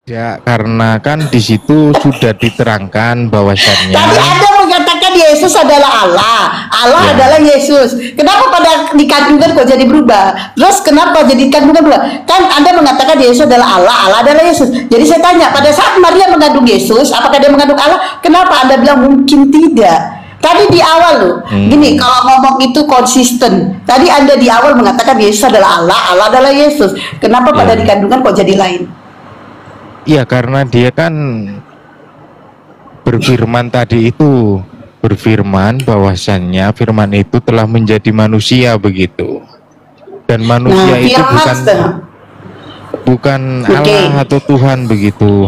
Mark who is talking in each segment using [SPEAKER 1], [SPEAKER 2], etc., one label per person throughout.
[SPEAKER 1] Ya, karena kan di situ sudah diterangkan bahwasannya
[SPEAKER 2] Tadi Anda mengatakan Yesus adalah Allah, Allah
[SPEAKER 1] ya,
[SPEAKER 2] adalah Yesus. Kenapa pada dikandungkan kok jadi berubah? Terus kenapa jadi kandungan berubah? Kan Anda mengatakan Yesus adalah Allah, Allah adalah Yesus. Jadi saya tanya, pada saat Maria mengandung Yesus, apakah dia mengandung Allah? Kenapa Anda bilang mungkin tidak? Tadi di awal loh, gini kalau ngomong itu konsisten. Tadi Anda di awal mengatakan Yesus adalah Allah, Allah adalah Yesus. Kenapa pada
[SPEAKER 1] ya,
[SPEAKER 2] dikandungkan kok jadi lain?
[SPEAKER 1] ya karena dia kan berfirman tadi itu, berfirman bahwasannya firman itu telah menjadi manusia begitu. Dan manusia
[SPEAKER 2] Nah,
[SPEAKER 1] itu
[SPEAKER 2] firman
[SPEAKER 1] bukan
[SPEAKER 2] Oke.
[SPEAKER 1] Allah atau Tuhan begitu.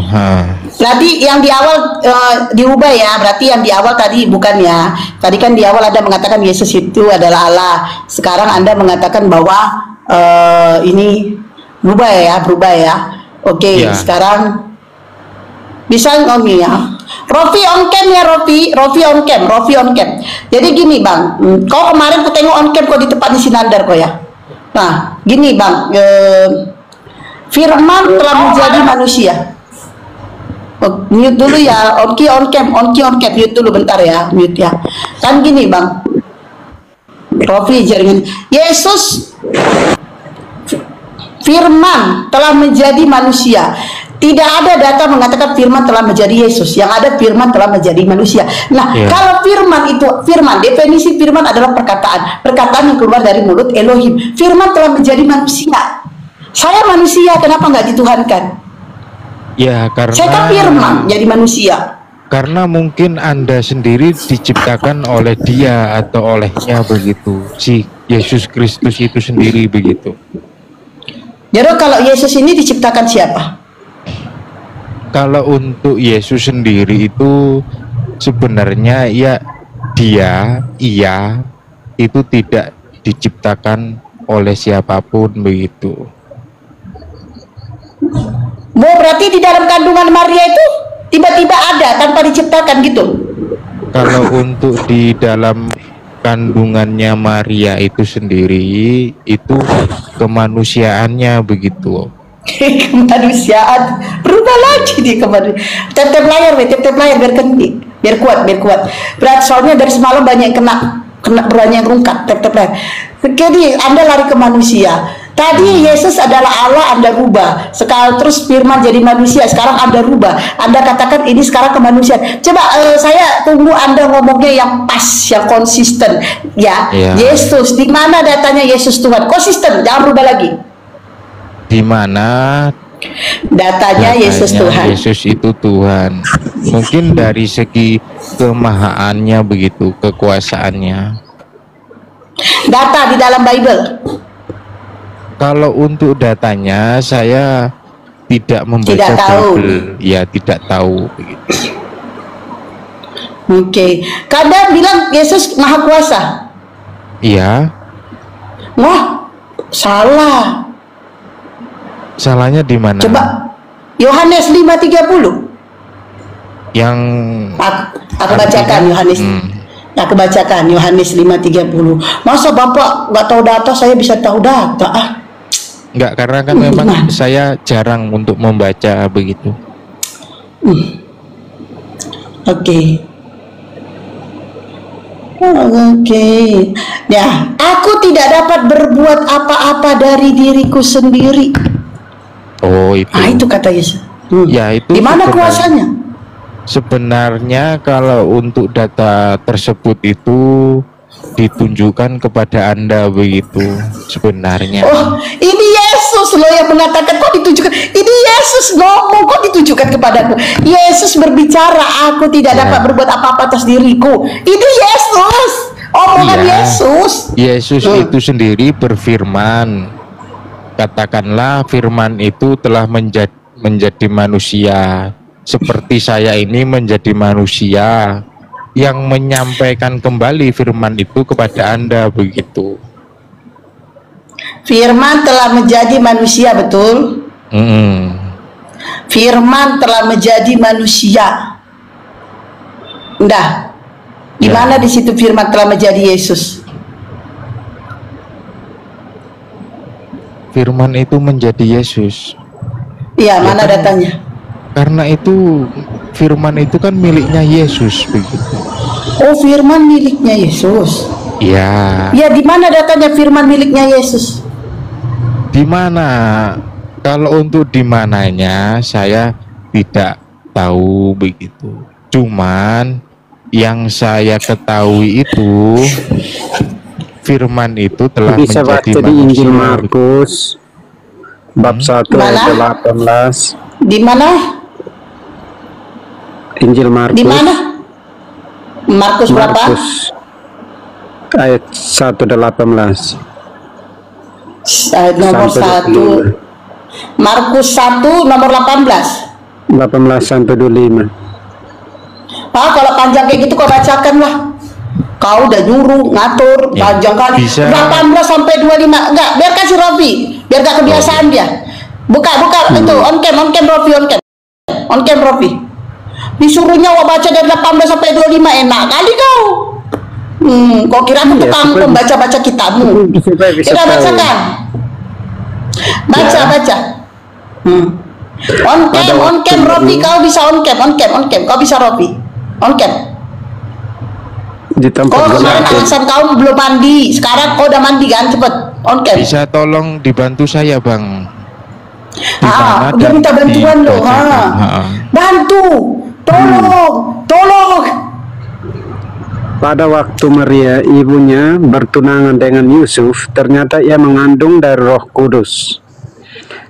[SPEAKER 2] Berarti yang di awal diubah ya. Berarti yang di awal tadi bukan ya. Tadi kan di awal Anda mengatakan Yesus itu adalah Allah. Sekarang Anda mengatakan bahwa ini berubah ya, berubah ya. Oke,
[SPEAKER 1] Ya,
[SPEAKER 2] sekarang bisa ngomong ya. Rofi on cam ya, Rofi on cam, Rofi on cam. Jadi gini Bang, kau kemarin ku tengok on cam kau di tempat di Sinandar kau ya. Nah, gini Bang, Firman telah menjadi manusia. Oh, mute dulu ya, on cam, mute dulu bentar ya, mute ya. Kan gini Bang, Rofi jaringan. Yesus, Firman telah menjadi manusia. Tidak ada data mengatakan Firman telah menjadi Yesus. Yang ada Firman telah menjadi manusia. Nah,
[SPEAKER 1] ya,
[SPEAKER 2] kalau Firman itu, Firman, definisi Firman adalah perkataan. Perkataan yang keluar dari mulut Elohim. Firman telah menjadi manusia. Saya manusia, kenapa nggak dituhankan?
[SPEAKER 1] ya
[SPEAKER 2] Saya kan Firman jadi manusia.
[SPEAKER 1] karena mungkin Anda sendiri diciptakan oleh dia atau olehnya begitu. Si Yesus Kristus itu sendiri begitu.
[SPEAKER 2] Jadi kalau Yesus ini diciptakan siapa?
[SPEAKER 1] Kalau untuk Yesus sendiri itu sebenarnya ya ia itu tidak diciptakan oleh siapapun begitu.
[SPEAKER 2] Mau berarti di dalam kandungan Maria itu tiba-tiba ada tanpa diciptakan gitu?
[SPEAKER 1] Kalau untuk di dalam kandungannya Maria itu sendiri itu kemanusiaannya begitu.
[SPEAKER 2] Kemanusiaan berubah lagi di kemanusiaan. Tep-tep layar biar kendi, biar kuat. Berat soalnya dari semalam banyak yang kena banyak yang rungkat tep layar. Jadi Anda lari ke manusia. Tadi Yesus adalah Allah, Anda rubah. Sekarang terus Firman jadi manusia, sekarang Anda rubah. Anda katakan ini sekarang kemanusiaan. Coba saya tunggu Anda ngomongnya yang pas, yang konsisten. Ya,
[SPEAKER 1] Ya,
[SPEAKER 2] Yesus, di mana datanya Yesus Tuhan? Konsisten, jangan rubah lagi.
[SPEAKER 1] di mana
[SPEAKER 2] Datanya Yesus
[SPEAKER 1] datanya
[SPEAKER 2] Tuhan.
[SPEAKER 1] Yesus itu Tuhan. Mungkin dari segi kemahaannya begitu, kekuasaannya.
[SPEAKER 2] Data di dalam Bible.
[SPEAKER 1] Kalau untuk datanya saya tidak membaca
[SPEAKER 2] Tidak tahu.
[SPEAKER 1] Bible, ya tidak tahu begitu.
[SPEAKER 2] Oke. Kadang bilang Yesus Maha Kuasa.
[SPEAKER 1] Iya,
[SPEAKER 2] Wah, salah.
[SPEAKER 1] salahnya di mana?
[SPEAKER 2] Coba Yohanes 5:30.
[SPEAKER 1] Yang
[SPEAKER 2] Aku bacakan Yohanes. Aku bacakan Yohanes 5:30. Masa Bapak nggak tahu data, saya bisa tahu data?
[SPEAKER 1] enggak, karena kan memang saya jarang untuk membaca begitu.
[SPEAKER 2] Oke. Oke. Ya, aku tidak dapat berbuat apa-apa dari diriku sendiri.
[SPEAKER 1] Oh, itu.
[SPEAKER 2] Ah, itu kata Yesus.
[SPEAKER 1] Ya, itu
[SPEAKER 2] Di mana
[SPEAKER 1] sebenarnya-
[SPEAKER 2] kuasanya?
[SPEAKER 1] Sebenarnya kalau untuk data tersebut itu ditunjukkan kepada Anda begitu sebenarnya.
[SPEAKER 2] Oh, ini Yesus loh yang mengatakan, kok ditujukan. Ini Yesus ngomong, kok ditujukan kepadaku. Yesus berbicara, aku tidak
[SPEAKER 1] Ya.
[SPEAKER 2] dapat berbuat apa-apa atas diriku. Ini Yesus, omongan
[SPEAKER 1] Iya.
[SPEAKER 2] Yesus.
[SPEAKER 1] Yesus itu sendiri berfirman, katakanlah firman itu telah menjadi manusia, seperti saya ini menjadi manusia yang menyampaikan kembali firman itu kepada Anda begitu.
[SPEAKER 2] Firman telah menjadi manusia, betul? Firman telah menjadi manusia. Udah. Di mana di situ firman telah menjadi Yesus?
[SPEAKER 1] Firman itu menjadi Yesus.
[SPEAKER 2] Iya, mana
[SPEAKER 1] kan?
[SPEAKER 2] datanya?
[SPEAKER 1] Karena itu firman itu kan miliknya Yesus begitu.
[SPEAKER 2] Oh, firman miliknya Yesus.
[SPEAKER 1] Ya.
[SPEAKER 2] Ya, di mana datanya firman miliknya Yesus?
[SPEAKER 1] Di mana? Kalau untuk di mananya saya tidak tahu begitu. Cuman yang saya ketahui itu firman itu telah
[SPEAKER 3] Bisa
[SPEAKER 1] menjadi
[SPEAKER 3] baca di Injil
[SPEAKER 1] manusia.
[SPEAKER 3] Markus bab 1
[SPEAKER 2] Mana?
[SPEAKER 3] ayat 18.
[SPEAKER 2] Di mana?
[SPEAKER 3] Injil Markus.
[SPEAKER 2] Di mana? Markus berapa?
[SPEAKER 3] Markus ayat 1:18
[SPEAKER 2] Nomor
[SPEAKER 3] sampai
[SPEAKER 2] 1. Markus 1 nomor 18.
[SPEAKER 3] 18 sampai 25.
[SPEAKER 2] Ah, kalau panjang kayak gitu kau bacakan lah. Kau udah nyuruh ngatur
[SPEAKER 1] Ya,
[SPEAKER 2] panjang kali.
[SPEAKER 1] bisa.
[SPEAKER 2] 18 sampai 25. Enggak, biar kasih Robi. Biar gak kebiasaan dia. Buka itu on cam Robi, on cam Robi. Disuruhnya wah baca dari 18 sampai 25, enak kali kau. Kau kira aku
[SPEAKER 3] Iya,
[SPEAKER 2] tukang
[SPEAKER 3] supaya-
[SPEAKER 2] pembaca-baca kitabmu.
[SPEAKER 3] supaya bisa
[SPEAKER 2] Kita
[SPEAKER 3] tahu.
[SPEAKER 2] bacakan. Baca,
[SPEAKER 3] Ya.
[SPEAKER 2] baca. On
[SPEAKER 3] Pada
[SPEAKER 2] cam
[SPEAKER 3] waktu
[SPEAKER 2] Robi,
[SPEAKER 3] itu-
[SPEAKER 2] kau bisa on cam. Kau bisa Robi. On cam.
[SPEAKER 3] Di tempat
[SPEAKER 2] Kau kemarin
[SPEAKER 3] gelap.
[SPEAKER 2] alasan kau belum mandi, sekarang kau udah mandi kan, cepet on cam.
[SPEAKER 1] Bisa tolong dibantu saya, Bang. Di mana
[SPEAKER 2] Dia
[SPEAKER 1] dan
[SPEAKER 2] minta bantuan loh.
[SPEAKER 1] dibacakan.
[SPEAKER 2] Bantu, tolong.
[SPEAKER 3] Pada waktu Maria ibunya bertunangan dengan Yusuf, ternyata ia mengandung dari Roh Kudus.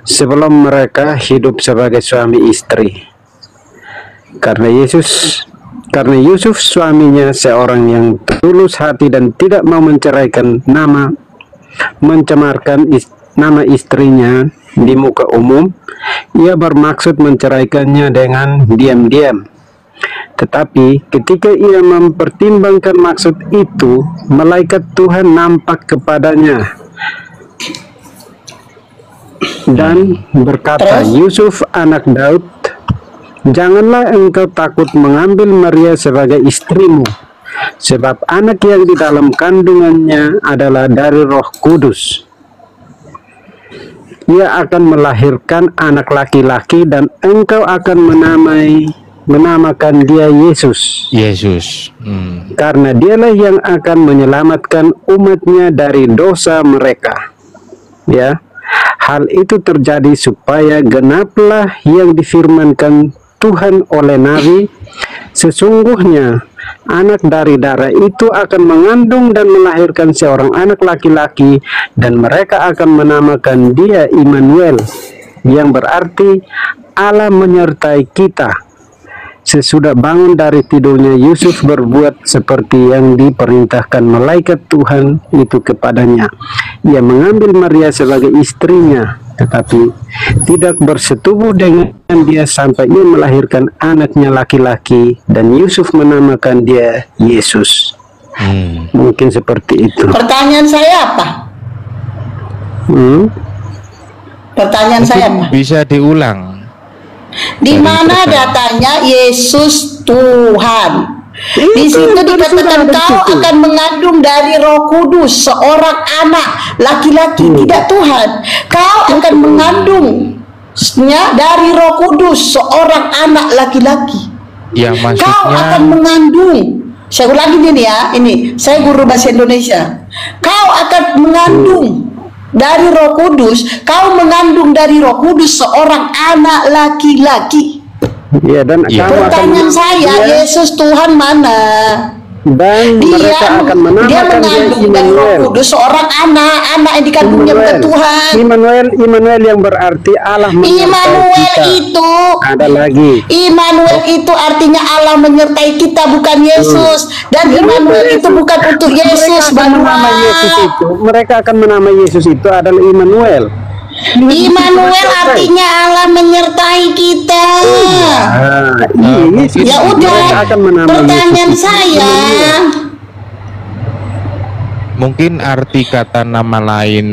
[SPEAKER 3] Sebelum mereka hidup sebagai suami istri. Karena Yusuf suaminya seorang yang tulus hati dan tidak mau mencemarkan nama istrinya di muka umum, ia bermaksud menceraikannya dengan diam-diam. Tetapi ketika ia mempertimbangkan maksud itu, malaikat Tuhan nampak kepadanya dan berkata, Yusuf anak Daud, janganlah engkau takut mengambil Maria sebagai istrimu, sebab anak yang di dalam kandungannya adalah dari Roh Kudus. Ia akan melahirkan anak laki-laki dan engkau akan menamakan dia Yesus.
[SPEAKER 1] Yesus.
[SPEAKER 3] Karena dialah yang akan menyelamatkan umatnya dari dosa mereka. Ya, hal itu terjadi supaya genaplah yang difirmankan Tuhan oleh Nabi, sesungguhnya anak dari darah itu akan mengandung dan melahirkan seorang anak laki-laki, dan mereka akan menamakan dia Immanuel, yang berarti Allah menyertai kita. Sesudah bangun dari tidurnya, Yusuf berbuat seperti yang diperintahkan malaikat Tuhan itu kepadanya. Ia mengambil Maria sebagai istrinya, tetapi tidak bersetubuh dengan dia sampai ia melahirkan anaknya laki-laki, dan Yusuf menamakan dia Yesus. Mungkin seperti itu.
[SPEAKER 2] Pertanyaan saya apa? Pertanyaan saya apa?
[SPEAKER 1] Bisa diulang.
[SPEAKER 2] Di mana datanya Yesus Tuhan? Di situ dikatakan kau akan mengandung dari Roh Kudus seorang anak laki-laki, tidak Tuhan. Kau akan mengandungnya dari Roh Kudus seorang anak laki-laki.
[SPEAKER 1] Ya,
[SPEAKER 2] Kau
[SPEAKER 1] maksudnya
[SPEAKER 2] akan mengandung. Saya ulangi ini ya, ini saya guru bahasa Indonesia. Kau akan mengandung dari Roh Kudus, kau mengandung dari Roh Kudus seorang anak laki-laki.
[SPEAKER 3] Ya, dan
[SPEAKER 1] Ya.
[SPEAKER 3] kamu akan
[SPEAKER 2] Pertanyaan saya, Yesus Tuhan mana?
[SPEAKER 3] dan mereka akan
[SPEAKER 2] Dia
[SPEAKER 3] menamakan dia
[SPEAKER 2] mengandung dari Roh
[SPEAKER 3] Immanuel.
[SPEAKER 2] Kudus seorang anak yang dikandungnya bukan Tuhan.
[SPEAKER 3] Immanuel yang berarti Allah menyertai
[SPEAKER 2] Immanuel
[SPEAKER 3] kita.
[SPEAKER 2] itu,
[SPEAKER 3] Ada lagi.
[SPEAKER 2] Immanuel itu artinya Allah menyertai kita, bukan Yesus. Dan Immanuel itu bukan untuk Yesus,
[SPEAKER 3] Mereka akan menamai Yesus itu adalah Immanuel.
[SPEAKER 2] Immanuel artinya Allah menyertai kita.
[SPEAKER 3] Yesus.
[SPEAKER 2] Ya udah,
[SPEAKER 3] Mereka akan menamai
[SPEAKER 2] pertanyaan
[SPEAKER 3] Yesus.
[SPEAKER 2] saya,
[SPEAKER 1] mungkin arti kata nama lain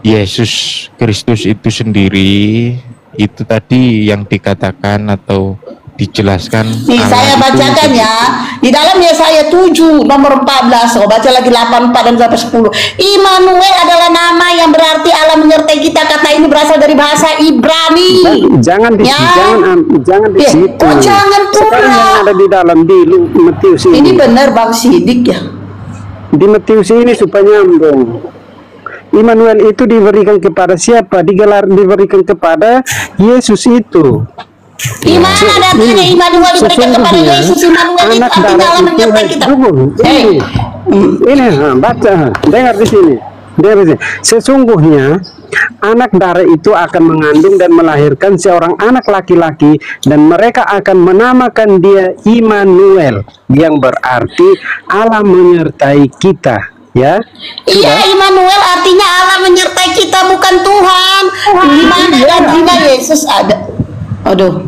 [SPEAKER 1] Yesus Kristus itu sendiri itu tadi yang dikatakan atau dijelaskan.
[SPEAKER 2] Nih
[SPEAKER 1] Allah
[SPEAKER 2] saya
[SPEAKER 1] itu
[SPEAKER 2] bacakan
[SPEAKER 1] begitu.
[SPEAKER 2] ya. Di dalam Yesaya 7 nomor 14. Oh, baca lagi 8, 4 dan sampai 10. Immanuel adalah nama yang berarti Allah menyertai kita. Kata ini berasal dari bahasa Ibrani.
[SPEAKER 3] Jangan di
[SPEAKER 2] Ya.
[SPEAKER 3] jangan di situ.
[SPEAKER 2] Oh, jangan
[SPEAKER 3] Sekarang yang
[SPEAKER 2] pula.
[SPEAKER 3] ada di dalam di Matius
[SPEAKER 2] Ini
[SPEAKER 3] ini.
[SPEAKER 2] benar Bang Sidik ya.
[SPEAKER 3] Di Matius ini supaya nyambung. Immanuel itu diberikan kepada siapa? Diberikan kepada Yesus itu.
[SPEAKER 2] Di mana datanya Immanuel diberikan kepada Yesus? Immanuel itu
[SPEAKER 3] anak
[SPEAKER 2] artinya
[SPEAKER 3] darah
[SPEAKER 2] Allah
[SPEAKER 3] itu
[SPEAKER 2] menyertai kita.
[SPEAKER 3] tunggu,
[SPEAKER 2] Hei.
[SPEAKER 3] ini baca, dengar di sini. Dengar di sini. Sesungguhnya anak darah itu akan mengandung dan melahirkan seorang anak laki-laki, dan mereka akan menamakan dia Immanuel, yang berarti Allah menyertai kita. Ya,
[SPEAKER 2] Iya, Immanuel artinya Allah menyertai kita, bukan Tuhan. Di mana datanya Yesus ada? Aduh.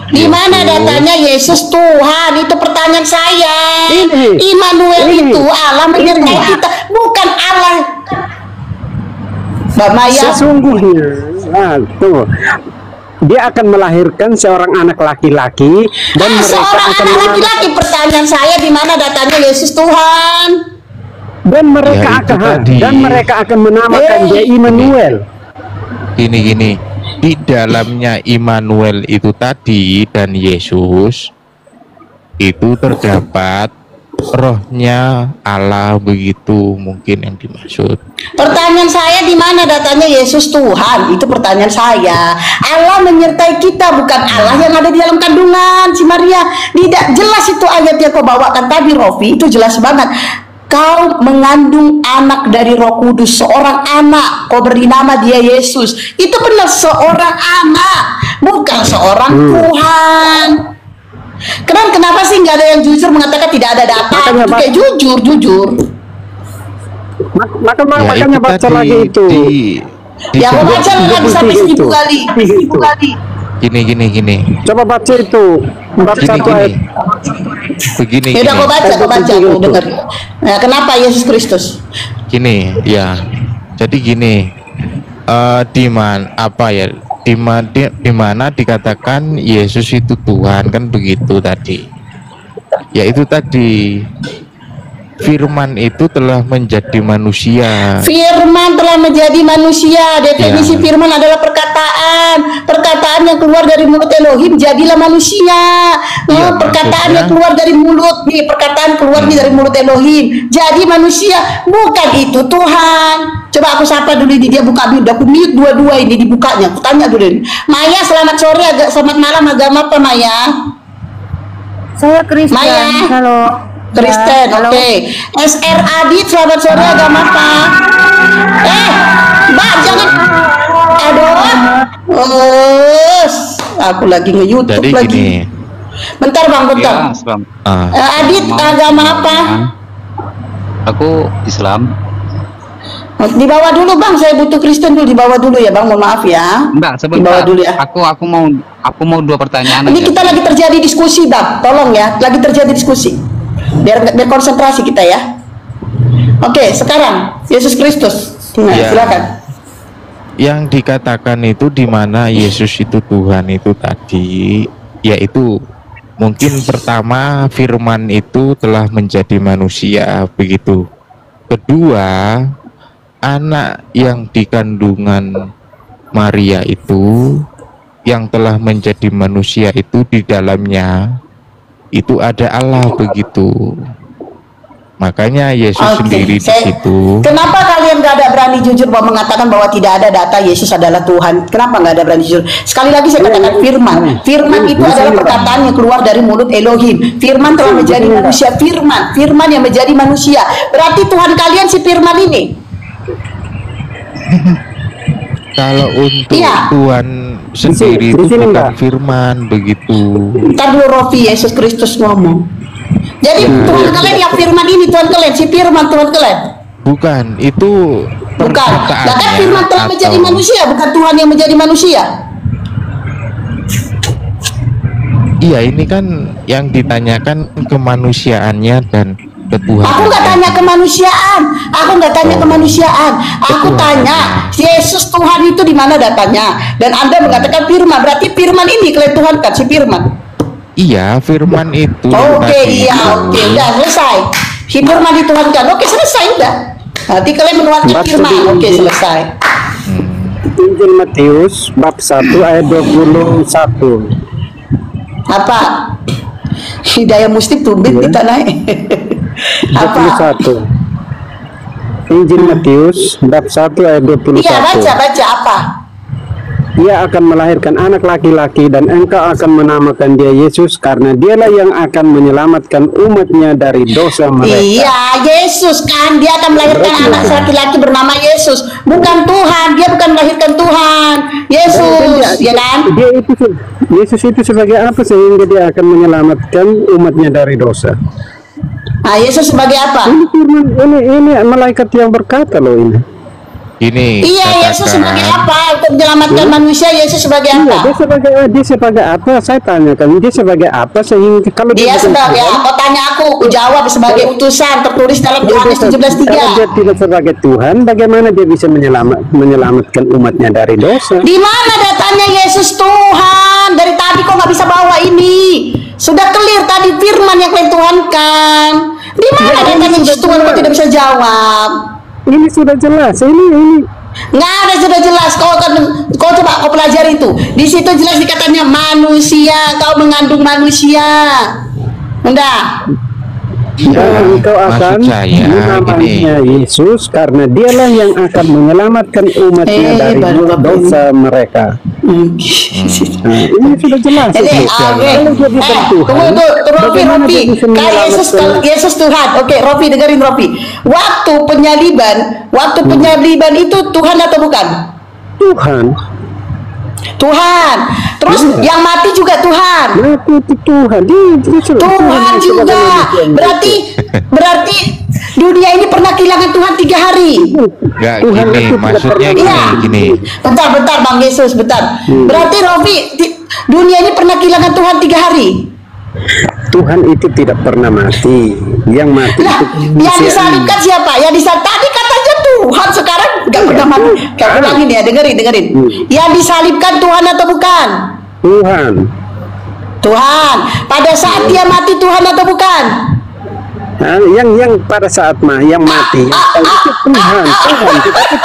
[SPEAKER 2] Di mana datanya Yesus Tuhan? Itu pertanyaan saya. Immanuel itu Allah menyertai kita, bukan Allah. Mbak Maya,
[SPEAKER 3] sesungguhnya, tunggu. Dia akan melahirkan seorang anak laki-laki, dan mereka
[SPEAKER 2] seorang
[SPEAKER 3] akan
[SPEAKER 2] anak laki-laki. Pertanyaan saya, di mana datanya Yesus Tuhan?
[SPEAKER 3] dan
[SPEAKER 1] Ya,
[SPEAKER 3] mereka
[SPEAKER 1] itu tadi.
[SPEAKER 3] akan menamakan dia Immanuel.
[SPEAKER 1] Gini, di dalamnya Immanuel itu tadi dan Yesus itu terdapat rohnya Allah, begitu mungkin yang dimaksud.
[SPEAKER 2] Pertanyaan saya, di mana datanya Yesus Tuhan? Itu pertanyaan saya. Allah menyertai kita, bukan Allah yang ada di dalam kandungan si Maria. Tidak jelas itu ayat yang kau bawakan tadi, Rofi. Itu jelas banget. Kau mengandung anak dari Roh Kudus, seorang anak. Kau beri nama dia Yesus. Itu benar seorang anak, bukan seorang Tuhan. Kenapa sih nggak ada yang jujur mengatakan tidak ada data?
[SPEAKER 3] Makanya,
[SPEAKER 2] Itu kayak jujur.
[SPEAKER 3] Makanya baca lagi itu.
[SPEAKER 2] Ya aku baca lagi sampai 1000 kali. 1000 kali.
[SPEAKER 1] Gini.
[SPEAKER 3] Coba baca itu. Baca satu ayat.
[SPEAKER 1] Begini.
[SPEAKER 2] Ya udah, kau baca, aku dengar. Nah, kenapa Yesus Kristus?
[SPEAKER 1] Gini, ya. Jadi gini. Di mana dikatakan Yesus itu Tuhan, kan begitu tadi. Ya itu tadi. Firman itu telah menjadi manusia.
[SPEAKER 2] Firman telah menjadi manusia. Definisi firman adalah perkataan yang keluar dari mulut Elohim, jadilah manusia.
[SPEAKER 1] Iya,
[SPEAKER 2] Perkataan
[SPEAKER 1] maksudnya-
[SPEAKER 2] yang keluar dari mulut nih, perkataan keluar nih dari mulut Elohim, jadi manusia. Bukan itu Tuhan. Coba aku sapa dulu, dia buka mute. Aku mute dua-dua ini dibukanya. Aku tanya dulu ini. Maya, selamat sore, selamat malam. Agama apa Maya?
[SPEAKER 4] Saya Kristen.
[SPEAKER 2] Maya.
[SPEAKER 4] Halo.
[SPEAKER 2] Kristen,
[SPEAKER 4] Ya, halo.
[SPEAKER 2] oke. SR Adit, selamat sore, agama apa? Mbak, jangan. Aduh. Aku lagi nge-YouTube
[SPEAKER 1] Jadi
[SPEAKER 2] lagi.
[SPEAKER 1] gini.
[SPEAKER 2] Bentar Bang, bentar.
[SPEAKER 5] Ya, Islam.
[SPEAKER 2] Adit, agama apa?
[SPEAKER 5] Aku Islam.
[SPEAKER 2] Di bawah dulu Bang, saya butuh Kristen dulu, di bawah dulu ya Bang, mohon maaf ya.
[SPEAKER 5] Enggak,
[SPEAKER 2] Di bawah
[SPEAKER 5] sebentar.
[SPEAKER 2] dulu ya.
[SPEAKER 5] Aku mau dua pertanyaan
[SPEAKER 2] Ini
[SPEAKER 5] aja.
[SPEAKER 2] kita lagi terjadi diskusi Bang, tolong ya, lagi terjadi diskusi. Biar konsentrasi kita ya. Oke, sekarang Yesus Kristus. Nah,
[SPEAKER 1] Ya.
[SPEAKER 2] silakan.
[SPEAKER 1] Yang dikatakan itu di mana Yesus itu Tuhan itu tadi, yaitu mungkin pertama firman itu telah menjadi manusia, begitu. Kedua, anak yang di kandungan Maria itu yang telah menjadi manusia itu di dalamnya itu ada Allah, begitu. Makanya Yesus
[SPEAKER 2] Oke,
[SPEAKER 1] sendiri di situ.
[SPEAKER 2] Kenapa kalian gak ada berani jujur bahwa mengatakan bahwa tidak ada data Yesus adalah Tuhan? Kenapa nggak ada berani jujur? Sekali lagi saya katakan firman. Firman itu adalah perkataan yang keluar dari mulut Elohim. Firman telah menjadi manusia. Firman yang menjadi manusia. Berarti Tuhan kalian si firman ini.
[SPEAKER 1] Kalau untuk
[SPEAKER 2] Iya.
[SPEAKER 1] Tuhan sendiri
[SPEAKER 3] di
[SPEAKER 1] itu
[SPEAKER 3] sini,
[SPEAKER 1] bukan
[SPEAKER 3] Mbak.
[SPEAKER 1] firman, begitu.
[SPEAKER 2] Ntar dulu Rofi, Yesus Kristus ngomong. Jadi Tuhan kalian yang firman ini, Tuhan kalian si firman Tuhan kalian.
[SPEAKER 1] Bukan, itu
[SPEAKER 2] Bukan. Lah kan
[SPEAKER 1] perkataannya
[SPEAKER 2] firman telah menjadi
[SPEAKER 1] atau-
[SPEAKER 2] manusia, bukan Tuhan yang menjadi manusia.
[SPEAKER 1] Iya, ini kan yang ditanyakan kemanusiaannya dan ketuhanan.
[SPEAKER 2] Aku nggak tanya kemanusiaan. Aku nggak tanya kemanusiaan. Aku tanya Yesus Tuhan itu di mana datanya? Dan Anda mengatakan firman. Berarti firman ini kalian Tuhan kan si firman.
[SPEAKER 1] Iya, firman itu
[SPEAKER 2] Oke,
[SPEAKER 1] tadi
[SPEAKER 2] iya,
[SPEAKER 1] itu.
[SPEAKER 2] oke, udah selesai. Si firman dituhankan, oke selesai udah. Nanti kalian menuhankan
[SPEAKER 3] Bab
[SPEAKER 2] firman,
[SPEAKER 3] tadi-
[SPEAKER 2] oke selesai.
[SPEAKER 3] Injil Matius bab 1 ayat 21.
[SPEAKER 2] Apa? Hidayah Muslim tumbit kita naik. Apa?
[SPEAKER 3] 21. Injil Matius bab 1 ayat 21.
[SPEAKER 2] Iya, baca apa?
[SPEAKER 3] Ia akan melahirkan anak laki-laki dan engkau akan menamakan dia Yesus karena dialah yang akan menyelamatkan umatnya dari dosa mereka.
[SPEAKER 2] Iya, Yesus kan dia akan melahirkan
[SPEAKER 3] Berarti
[SPEAKER 2] anak
[SPEAKER 3] apa?
[SPEAKER 2] laki-laki bernama Yesus, bukan Tuhan. Dia bukan melahirkan Tuhan. Yesus, ya kan?
[SPEAKER 3] Dia itu Yesus itu sebagai apa sehingga dia akan menyelamatkan umatnya dari dosa?
[SPEAKER 2] Nah, Yesus sebagai apa?
[SPEAKER 3] Ini firman, ini malaikat yang berkata loh ini.
[SPEAKER 1] Ini
[SPEAKER 2] Iya, Yesus sebagai
[SPEAKER 1] katakan,
[SPEAKER 2] apa? Untuk menyelamatkan manusia, Yesus sebagai
[SPEAKER 3] Iya,
[SPEAKER 2] apa?
[SPEAKER 3] dia sebagai apa? Saya tanyakan dia sebagai apa sehingga kalau
[SPEAKER 2] Dia
[SPEAKER 3] bukan
[SPEAKER 2] sebagai
[SPEAKER 3] Tuhan,
[SPEAKER 2] kau tanya aku jawab sebagai utusan tertulis dalam Yohanes
[SPEAKER 3] kalau dia
[SPEAKER 2] 17:3.
[SPEAKER 3] tidak sebagai Tuhan, bagaimana dia bisa menyelamatkan umatnya dari dosa?
[SPEAKER 2] Di mana datanya Yesus Tuhan? Dari tadi kok nggak bisa bawa ini? Sudah clear tadi firman yang kalian tuhankan. Di mana
[SPEAKER 3] Ya, ini
[SPEAKER 2] datanya Yesus
[SPEAKER 3] sudah
[SPEAKER 2] Tuhan? Kok
[SPEAKER 3] jelas.
[SPEAKER 2] tidak bisa jawab?
[SPEAKER 3] Ini sudah jelas. Ini
[SPEAKER 2] Nggak ada, sudah jelas. Kau coba kau pelajari itu. Di situ jelas dikatanya manusia. Kau mengandung manusia. Udah.
[SPEAKER 3] dan engkau akan
[SPEAKER 1] maksud saya
[SPEAKER 3] menamainya Yesus karena dialah yang akan menyelamatkan umatnya dari
[SPEAKER 2] baru
[SPEAKER 3] dosa mereka. Nah, ini sudah jelas.
[SPEAKER 2] Jadi,
[SPEAKER 3] itu.
[SPEAKER 2] oke.
[SPEAKER 3] Kalau dia bukan Tuhan,
[SPEAKER 2] Tunggu, Rofi,
[SPEAKER 3] bagaimana dia bisa
[SPEAKER 2] Kan
[SPEAKER 3] menyelamatkan?
[SPEAKER 2] Yesus Tuhan. Oke, Rofi, dengerin Rofi. Waktu penyaliban itu Tuhan atau bukan?
[SPEAKER 3] Tuhan.
[SPEAKER 2] Tuhan. Terus
[SPEAKER 3] Iya.
[SPEAKER 2] yang mati juga Tuhan.
[SPEAKER 3] Berarti itu Tuhan. Dia
[SPEAKER 2] Tuhan
[SPEAKER 3] yang
[SPEAKER 2] juga.
[SPEAKER 3] sebagai manusia yang
[SPEAKER 2] Berarti dunia ini pernah kehilangan Tuhan 3 hari.
[SPEAKER 1] Enggak
[SPEAKER 3] Tuhan
[SPEAKER 1] gini,
[SPEAKER 3] itu tidak
[SPEAKER 1] maksudnya
[SPEAKER 3] pernah
[SPEAKER 2] Iya.
[SPEAKER 1] gini.
[SPEAKER 2] Bentar Bang Yesus, bentar. Berarti Rofi, dunia ini pernah kehilangan Tuhan 3 hari.
[SPEAKER 3] Tuhan itu tidak pernah mati. Yang mati
[SPEAKER 2] Lah,
[SPEAKER 3] itu
[SPEAKER 2] yang
[SPEAKER 3] manusia.
[SPEAKER 2] disalibkan siapa? Yang disalibkan tadi katanya Tuhan, sekarang nggak pernah mati. Kau ulangin ya, dengerin. Yang disalibkan Tuhan atau bukan?
[SPEAKER 3] Tuhan.
[SPEAKER 2] Tuhan. Pada saat dia mati Tuhan atau bukan?
[SPEAKER 3] Nah, yang pada saat yang mati itu Tuhan. Tetapi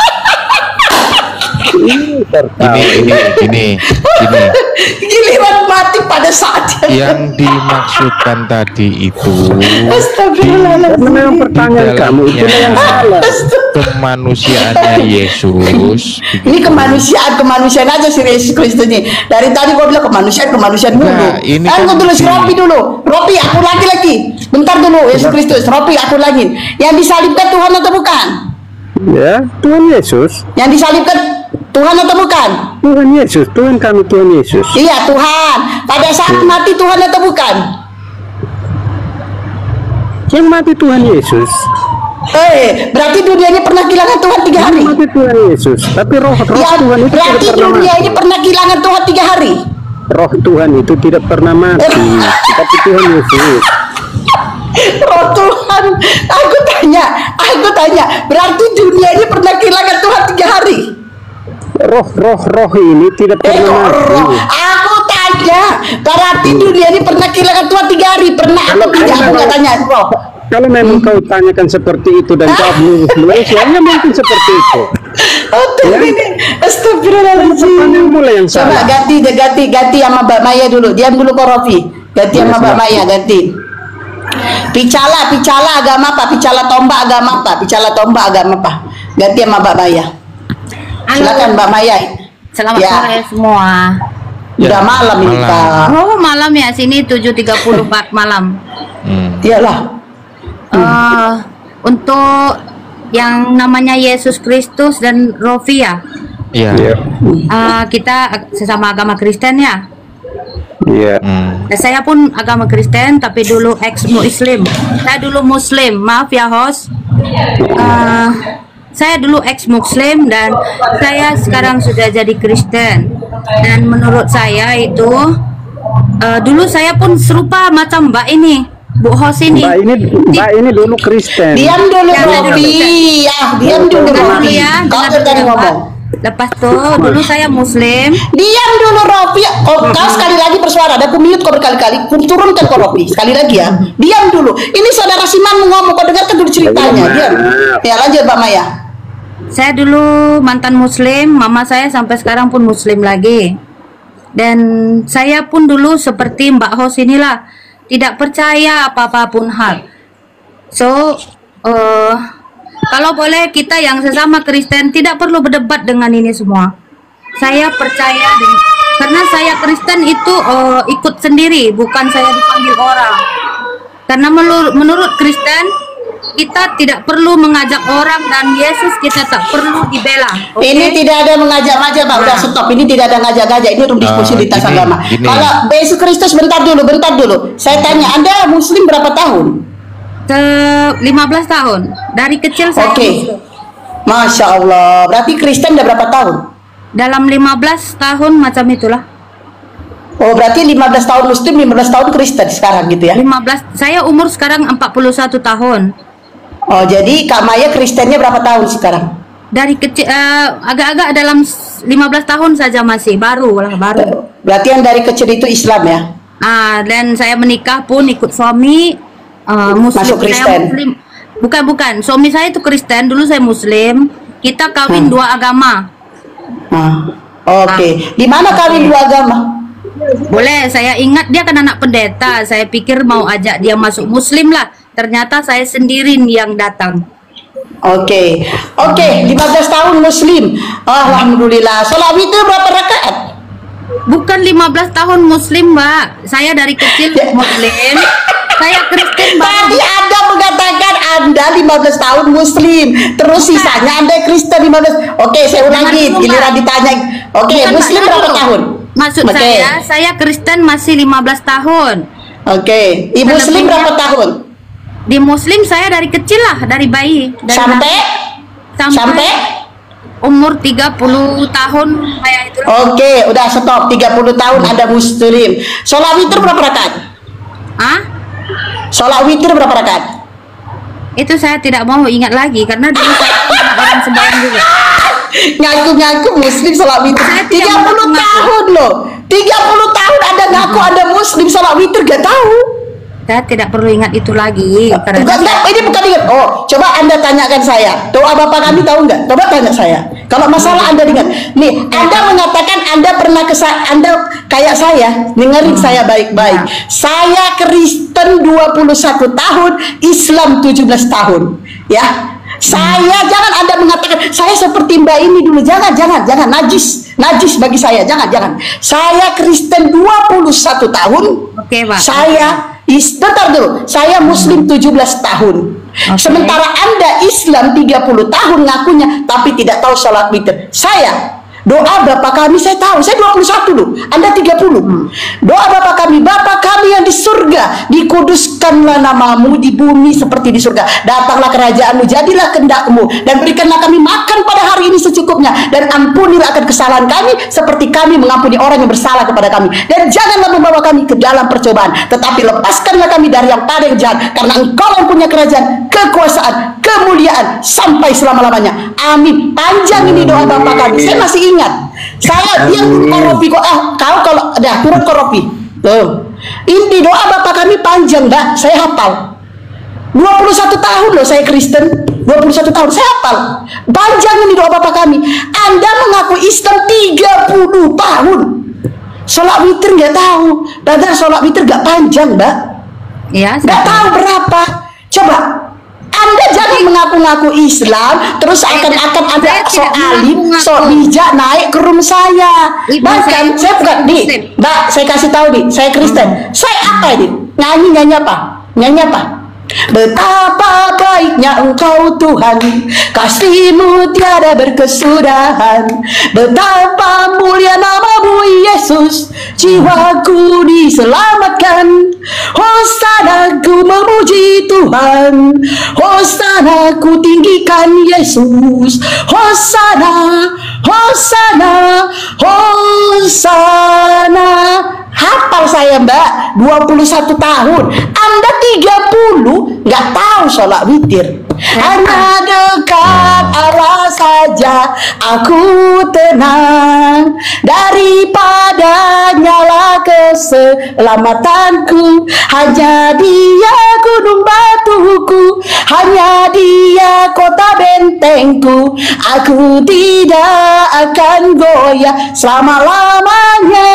[SPEAKER 3] ini tertawa.
[SPEAKER 1] Gini.
[SPEAKER 2] Giliran mati pada saat dia.
[SPEAKER 1] Yang dimaksudkan tadi itu
[SPEAKER 2] Astagfirullahaladzim.
[SPEAKER 3] Karena memang pertanyaan kamu itu yang salah.
[SPEAKER 1] kemanusiaannya Yesus.
[SPEAKER 2] Ini kemanusiaan aja si Yesus Kristus ini. Dari tadi gua bilang kemanusiaan mulu.
[SPEAKER 1] Nah, ini kan
[SPEAKER 2] Aku dulu si
[SPEAKER 1] di-
[SPEAKER 2] Ropi dulu. Ropi, aku lagi. Bentar dulu, Yesus Kristus. Ropi, aku lagi. Yang disalibkan Tuhan atau bukan?
[SPEAKER 3] Ya, Tuhan Yesus.
[SPEAKER 2] Yang disalibkan Tuhan atau bukan?
[SPEAKER 3] Tuhan Yesus, Tuhan kami Tuhan Yesus.
[SPEAKER 2] Iya, Tuhan. Pada saat mati Tuhan atau bukan?
[SPEAKER 3] Yang mati Tuhan Yesus.
[SPEAKER 2] Berarti dunia ini pernah kehilangan Tuhan 3 hari.
[SPEAKER 3] Yang mati Tuhan Yesus. Tapi roh
[SPEAKER 2] Ya,
[SPEAKER 3] Tuhan itu tidak
[SPEAKER 2] berarti
[SPEAKER 3] pernah
[SPEAKER 2] dunia
[SPEAKER 3] mati.
[SPEAKER 2] ini pernah kehilangan Tuhan 3 hari.
[SPEAKER 3] Roh Tuhan itu tidak pernah mati. Tapi Tuhan Yesus.
[SPEAKER 2] Roh Tuhan, aku tanya, berarti dunia ini pernah kehilangan Tuhan 3 hari?
[SPEAKER 3] Roh ini tidak pernah mati.
[SPEAKER 2] Roh, aku tanya, berarti dunia ini pernah kehilangan Tuhan 3 hari? Pernah atau tidak? Aku nggak tanya, roh.
[SPEAKER 3] Kalau memang kau tanyakan seperti itu dan jawabmu lurus, ya mungkin seperti itu.
[SPEAKER 2] Oh, ini, astagfirullahaladzim.
[SPEAKER 3] Pertanyaan mulai yang
[SPEAKER 2] Coba
[SPEAKER 3] salah.
[SPEAKER 2] ganti sama Mbak Maya dulu. Diam dulu kok Rofi. Ganti sama Mbak Maya, ganti. Picala agama apa? Picala tombak agama apa? Ganti sama Mbak Maya. Silakan Mbak Maya.
[SPEAKER 4] Selamat
[SPEAKER 2] Ya.
[SPEAKER 4] sore semua.
[SPEAKER 2] Udah malam ini Kak.
[SPEAKER 4] Oh, malam ya, sini 7.30 malam.
[SPEAKER 2] Iyalah.
[SPEAKER 4] Untuk yang namanya Yesus Kristus dan Rofia,
[SPEAKER 1] Iya.
[SPEAKER 3] Iya.
[SPEAKER 4] kita sesama agama Kristen ya.
[SPEAKER 3] Iya.
[SPEAKER 4] Saya pun agama Kristen, tapi dulu ex-Muslim. Saya dulu Muslim, maaf ya host. Saya dulu ex-Muslim dan saya sekarang sudah jadi Kristen. Dan menurut saya itu, dulu saya pun serupa macam Mbak ini, Bu host ini.
[SPEAKER 3] Mbak ini dulu Kristen.
[SPEAKER 2] Diam dulu
[SPEAKER 4] Ya,
[SPEAKER 2] Rofi. Diam dulu
[SPEAKER 4] Dengar dulu
[SPEAKER 2] Rofi.
[SPEAKER 4] ya,
[SPEAKER 2] Kau
[SPEAKER 4] dengar
[SPEAKER 2] tadi
[SPEAKER 4] dulu, Pak.
[SPEAKER 2] ngomong.
[SPEAKER 4] Lepas tuh, dulu saya Muslim.
[SPEAKER 2] Diam dulu Rofi. Kau sekali lagi suara, ada aku mute kau berkali-kali, aku turunkan kau Robi. Sekali lagi ya, diam dulu. Ini saudara Siman ngomong, kau dengarkan dulu ceritanya. Diam. Ya lanjut Mbak Maya.
[SPEAKER 4] Saya dulu mantan muslim, mama saya sampai sekarang pun muslim lagi. Dan saya pun dulu seperti Mbak Hos inilah, tidak percaya apa-apapun hal. So, kalau boleh kita yang sesama Kristen tidak perlu berdebat dengan ini semua. Saya percaya karena saya Kristen itu ikut sendiri, bukan saya dipanggil orang. Karena menurut Kristen kita tidak perlu mengajak orang dan Yesus kita tak perlu dibela. Okay?
[SPEAKER 2] Ini tidak ada mengajak-ngajak, Pak. Udah stop. Ini tidak ada ngajak-ngajak. Ini untuk diskusi di tas agama. Kalau Yesus Kristus, bentar dulu. Saya tanya, Anda Muslim berapa tahun?
[SPEAKER 4] 15 tahun. Dari kecil saya.
[SPEAKER 2] Oke. Masya Allah. Berarti Kristen udah berapa tahun?
[SPEAKER 4] Dalam 15 tahun macam itulah.
[SPEAKER 2] Oh, berarti 15 tahun Muslim, 15 tahun Kristen sekarang gitu ya?
[SPEAKER 4] 15. Saya umur sekarang 41 tahun.
[SPEAKER 2] Oh, jadi Kak Maya Kristennya berapa tahun sekarang?
[SPEAKER 4] Dari kecil, agak-agak dalam 15 tahun saja masih, baru.
[SPEAKER 2] Berarti yang dari kecil itu Islam ya?
[SPEAKER 4] Dan saya menikah pun ikut suami Muslim.
[SPEAKER 2] Masuk Kristen?
[SPEAKER 4] Saya Muslim. Bukan. Suami saya itu Kristen, dulu saya Muslim. Kita kawin dua agama.
[SPEAKER 2] Oke. Di mana kawin dua agama?
[SPEAKER 4] Boleh, saya ingat dia kan anak pendeta. Saya pikir mau ajak dia masuk Muslim lah. Ternyata saya sendiri yang datang.
[SPEAKER 2] Oke, 15 tahun Muslim. Alhamdulillah. Salat witir berapa rakaat?
[SPEAKER 4] Bukan 15 tahun Muslim, Mbak. Saya dari kecil Muslim. Saya Kristen, Mbak.
[SPEAKER 2] Tadi Anda mengatakan Anda 15 tahun Muslim. Terus sisanya Anda Kristen 15. Oke, saya ulangi. Giliran ditanya. Oke, Muslim berapa tahun?
[SPEAKER 4] Maksud saya Kristen masih 15 tahun.
[SPEAKER 2] Oke, di Muslim berapa tahun?
[SPEAKER 4] Di Muslim saya dari kecil lah, dari bayi. Sampai umur 30 tahun kayak itu.
[SPEAKER 2] Oke, udah stop. 30 tahun Anda Muslim. Sholat witir berapa rakaat? Sholat witir berapa rakaat?
[SPEAKER 4] Itu saya tidak mau ingat lagi karena dulu saya orang sembahyang juga.
[SPEAKER 2] Ngaku-ngaku Muslim sholat witir 30 tahun loh. 30 tahun Anda ngaku Anda Muslim sholat witir gak tahu.
[SPEAKER 4] Saya tidak perlu ingat itu lagi karena
[SPEAKER 2] ini bukan ingat. Oh, coba Anda tanyakan saya. Doa Bapak kami tahu nggak? Coba tanya saya. Kalau masalah Anda ingat. Nih, Anda mengatakan Anda pernah Anda kayak saya. Dengerin saya baik-baik. Saya Kristen 21 tahun, Islam 17 tahun. Ya. Saya jangan Anda mengatakan saya seperti Mbak ini dulu. Jangan najis bagi saya. Jangan. Saya Kristen 21 tahun.
[SPEAKER 4] Oke, Pak.
[SPEAKER 2] Bentar dulu, saya Muslim 17 tahun. Sementara Anda Islam 30 tahun ngakunya, tapi tidak tahu sholat witir. Saya, doa Bapa kami saya tahu, saya 21 loh, Anda 30. Doa Bapa kami yang di surga, dikuduskanlah namamu di bumi seperti di surga. Datanglah kerajaanmu, jadilah kehendakmu, dan berikanlah kami makan pada hari ini secukupnya, dan ampunilah akan kesalahan kami seperti kami mengampuni orang yang bersalah kepada kami. Dan janganlah membawa kami ke dalam percobaan, tetapi lepaskanlah kami dari yang paling jahat, karena Engkau yang punya kerajaan, kekuasaan, kemuliaan sampai selama-lamanya. Amin. Panjang ini doa Bapa kami. Saya masih ingat. Saya diam koropi kok. Kau kalau dah turun koropi. Tuh. Ini doa Bapak kami panjang, Mbak. Saya hafal. 21 tahun loh saya Kristen. 21 tahun saya hafal. Panjang ini doa Bapak kami. Anda mengaku Islam 30 tahun. Sholat witir nggak tahu. Padahal sholat witir nggak panjang, Mbak.
[SPEAKER 4] Iya.
[SPEAKER 2] Nggak tahu berapa. Coba. Anda jangan mengaku-ngaku Islam terus akan-akan ada sok alim, sok bijak naik ke room saya. Bahkan saya bukan nih, Mbak, saya kasih tahu nih, saya Kristen. Saya apa ini? Nyanyi apa? Betapa baiknya Engkau Tuhan, kasih-Mu tiada berkesudahan. Betapa mulia nama-Mu Yesus, jiwaku diselamatkan. Hosana ku memuji Tuhan, Hosana ku tinggikan Yesus. Hosana, Hosana, Hosana. Hafal saya saya Mbak 21 tahun, Anda 30 nggak tahu sholat witir. Hanya dekat Allah saja aku tenang, daripada nyala keselamatanku. Hanya Dia gunung batuku, hanya Dia kota bentengku. Aku tidak akan goyah selama-lamanya.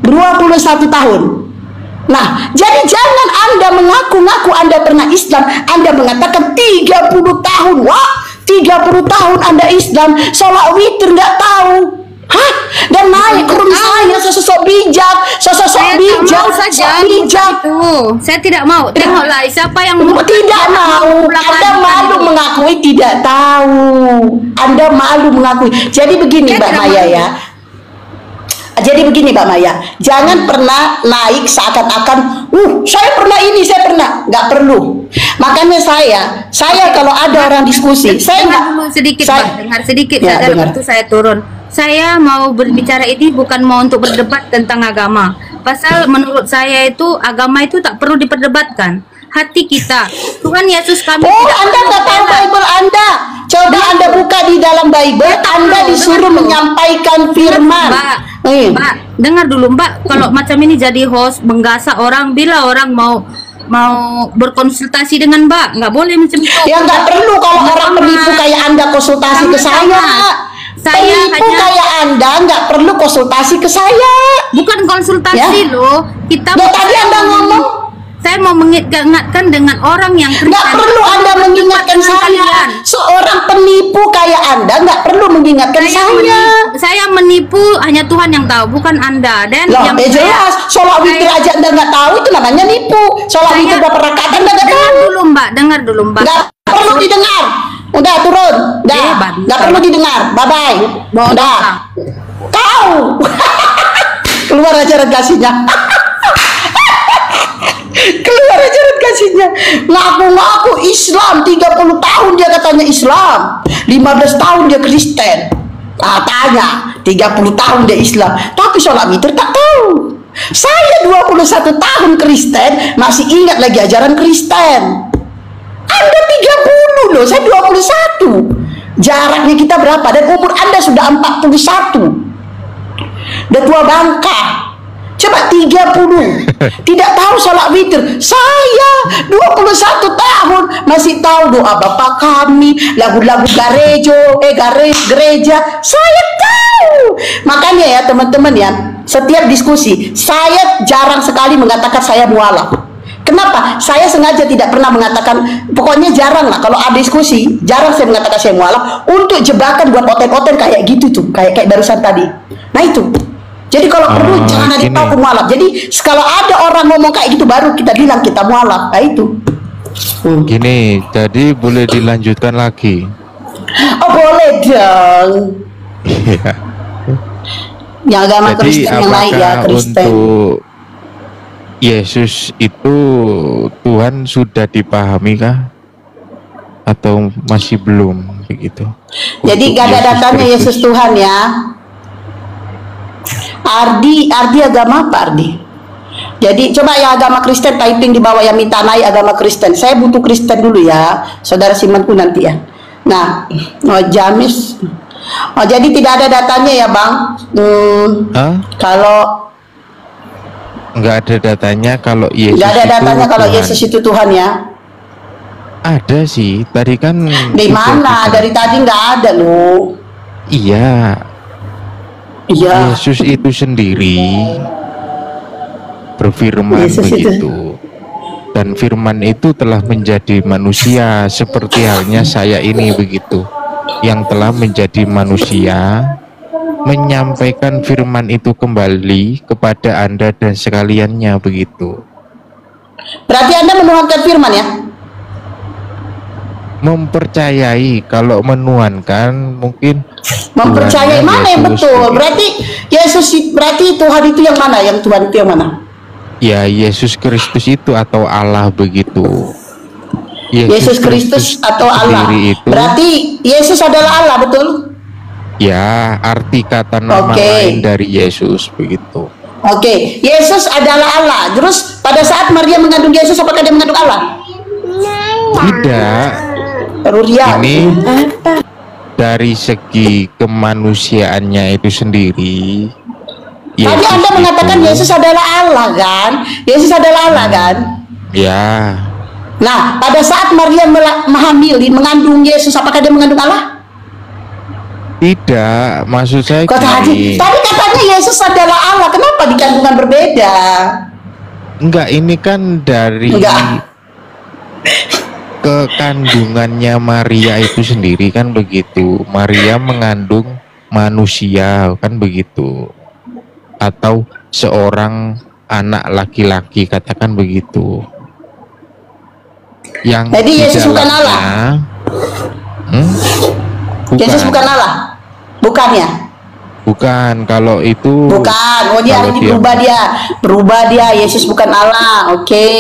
[SPEAKER 2] 21 tahun. Nah, jadi jangan Anda mengaku-ngaku Anda pernah Islam, Anda mengatakan 30 tahun. Wah, 30 tahun Anda Islam, sholat witir nggak tahu. Hah? Dan naik ke rumah saya sosok bijak, sosok bijak,
[SPEAKER 4] saja
[SPEAKER 2] bijak.
[SPEAKER 4] itu. Saya tidak mau. Tengoklah siapa yang
[SPEAKER 2] Tidak mau. Anda malu mengakui tidak tahu. Anda malu mengakui. Jadi begini Mbak Maya ya. Jadi begini Mbak Maya, jangan pernah naik seakan-akan, saya pernah ini, saya pernah. Nggak perlu. Makanya saya kalau ada orang diskusi, saya nggak.
[SPEAKER 4] Sedikit Pak, dengar sedikit
[SPEAKER 2] Ya,
[SPEAKER 4] saja,
[SPEAKER 2] dengar.
[SPEAKER 4] lepas itu saya turun. Saya mau berbicara ini bukan mau untuk berdebat tentang agama. Pasal menurut saya itu agama itu tak perlu diperdebatkan. Hati kita, Tuhan Yesus kami.
[SPEAKER 2] Anda nggak tahu Bible Anda. Coba Anda buka di dalam Bible, Anda disuruh menyampaikan firman.
[SPEAKER 4] Mbak, dengar dulu Mbak. Kalau macam ini jadi host menggasak orang, bila orang mau berkonsultasi dengan Mbak, nggak boleh macam itu.
[SPEAKER 2] Ya nggak perlu kalau orang penipu kayak Anda konsultasi ke saya. Penipu kayak Anda nggak perlu konsultasi ke saya.
[SPEAKER 4] Bukan konsultasi loh. Kita
[SPEAKER 2] tadi Anda ngomong.
[SPEAKER 4] Saya mau mengingatkan dengan orang yang
[SPEAKER 2] nggak perlu Anda mengingatkan saya. Seorang penipu kayak Anda nggak perlu mengingatkan saya.
[SPEAKER 4] Saya menipu hanya Tuhan yang tahu, bukan Anda. Dan
[SPEAKER 2] loh,
[SPEAKER 4] yang
[SPEAKER 2] jelas sholat witir aja Anda nggak tahu, itu namanya nipu. Sholat witir berapa rakaat Anda nggak tahu.
[SPEAKER 4] Dengar dulu Mbak.
[SPEAKER 2] Nggak perlu didengar. Udah turun. Udah. Nggak perlu didengar. Bye bye. Udah. Kau. Keluar aja regasinya. Keluar aja kasihnya. Ngaku-ngaku Islam 30 tahun dia katanya Islam, 15 tahun dia Kristen katanya, 30 tahun dia Islam, tapi sholat witir tak tahu. Saya 21 tahun Kristen masih ingat lagi ajaran Kristen. Anda 30 loh, saya 21. Jaraknya kita berapa? Dan umur Anda sudah 41. Udah tua bangka. Coba 30 tidak tahu sholat witir. Saya 21 tahun masih tahu doa Bapa Kami, lagu-lagu gereja. Saya tahu. Makanya ya teman-teman ya, setiap diskusi saya jarang sekali mengatakan saya mualaf. Kenapa? Saya sengaja tidak pernah mengatakan, pokoknya jarang lah kalau ada diskusi, jarang saya mengatakan saya mualaf untuk jebakan buat oten-oten kayak gitu tuh, kayak barusan tadi. Nah itu. Jadi kalau perlu jangan ada tahu mualaf. Jadi kalau ada orang ngomong kayak gitu baru kita bilang kita mualaf. Nah itu.
[SPEAKER 1] Gini, jadi boleh dilanjutkan lagi.
[SPEAKER 2] Oh boleh dong.
[SPEAKER 1] Iya.
[SPEAKER 2] Yang agama
[SPEAKER 1] Jadi
[SPEAKER 2] Kristen yang lain ya Kristen.
[SPEAKER 1] Untuk Yesus itu Tuhan sudah dipahami kah? Atau masih belum begitu?
[SPEAKER 2] Jadi gak ada datanya Yesus Tuhan ya. Ardi agama apa Ardi? Jadi coba ya agama Kristen typing di bawah yang minta naik agama Kristen. Saya butuh Kristen dulu ya, saudara Simanku nanti ya. Nah, Jamis. Jadi tidak ada datanya ya Bang. Kalau
[SPEAKER 1] nggak ada datanya kalau Yesus.
[SPEAKER 2] Nggak ada datanya
[SPEAKER 1] itu
[SPEAKER 2] kalau
[SPEAKER 1] Tuhan.
[SPEAKER 2] Yesus itu Tuhan ya.
[SPEAKER 1] Ada sih, tadi kan.
[SPEAKER 2] Di mana? Dari tadi nggak ada loh.
[SPEAKER 1] Iya.
[SPEAKER 2] Iya.
[SPEAKER 1] Yesus itu sendiri berfirman
[SPEAKER 2] Yesus
[SPEAKER 1] begitu. Dan firman itu telah menjadi manusia seperti halnya saya ini begitu. Yang telah menjadi manusia menyampaikan firman itu kembali kepada Anda dan sekaliannya begitu.
[SPEAKER 2] Berarti Anda menuhankan firman ya?
[SPEAKER 1] Mempercayai, kalau menuhankan mungkin
[SPEAKER 2] mempercayai mana yang betul? Berarti Yesus, berarti Tuhan itu yang mana? Yang Tuhan itu yang mana?
[SPEAKER 1] Ya, Yesus Kristus itu atau Allah begitu.
[SPEAKER 2] Yesus Kristus atau Allah.
[SPEAKER 1] Itu,
[SPEAKER 2] berarti Yesus adalah Allah, betul?
[SPEAKER 1] ya, arti kata nama lain dari Yesus begitu.
[SPEAKER 2] Oke, Yesus adalah Allah. Terus pada saat Maria mengandung Yesus, apakah dia mengandung Allah?
[SPEAKER 1] Tidak.
[SPEAKER 2] Ruria.
[SPEAKER 1] Ini dari segi kemanusiaannya itu sendiri.
[SPEAKER 2] Tadi Anda mengatakan Yesus adalah Allah kan? Yesus adalah Allah kan?
[SPEAKER 1] Ya.
[SPEAKER 2] Nah, pada saat Maria menghamili, mengandung Yesus, apakah dia mengandung Allah?
[SPEAKER 1] Tidak, maksud saya
[SPEAKER 2] Tadi
[SPEAKER 1] gini.
[SPEAKER 2] katanya Yesus adalah Allah. Kenapa dikandungan berbeda?
[SPEAKER 1] Enggak, ini kan dari
[SPEAKER 2] Enggak.
[SPEAKER 1] kekandungannya Maria itu sendiri kan begitu. Maria mengandung manusia kan begitu. Atau seorang anak laki-laki, katakan begitu. Yang
[SPEAKER 2] Jadi
[SPEAKER 1] di
[SPEAKER 2] Yesus bukan
[SPEAKER 1] dalamnya-
[SPEAKER 2] Allah?
[SPEAKER 1] Bukan.
[SPEAKER 2] Yesus bukan Allah? Bukannya?
[SPEAKER 1] Bukan, kalau itu
[SPEAKER 2] Bukan. Oh, dia
[SPEAKER 1] kalau
[SPEAKER 2] harus berubah dia. Berubah dia. Yesus bukan Allah. Oke.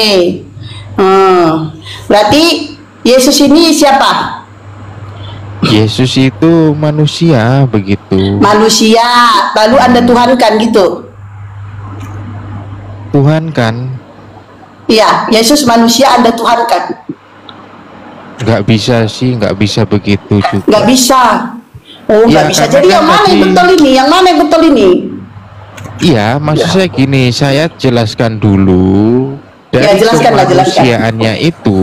[SPEAKER 2] Berarti Yesus ini siapa?
[SPEAKER 1] Yesus itu manusia begitu.
[SPEAKER 2] Manusia. Lalu Anda tuhankan gitu.
[SPEAKER 1] Tuhan kan
[SPEAKER 2] Iya, Yesus manusia, Anda tuhankan.
[SPEAKER 1] nggak bisa sih, nggak bisa begitu juga.
[SPEAKER 2] Nggak bisa. Oh, nggak
[SPEAKER 1] Ya,
[SPEAKER 2] bisa.
[SPEAKER 1] karena
[SPEAKER 2] Jadi
[SPEAKER 1] kan
[SPEAKER 2] yang mana yang
[SPEAKER 1] tadi-
[SPEAKER 2] betul ini? Yang mana yang betul ini?
[SPEAKER 1] Iya, maksud saya gini, saya jelaskan dulu dari
[SPEAKER 2] Ya, jelaskanlah, jelaskan.
[SPEAKER 1] kemanusiaannya itu,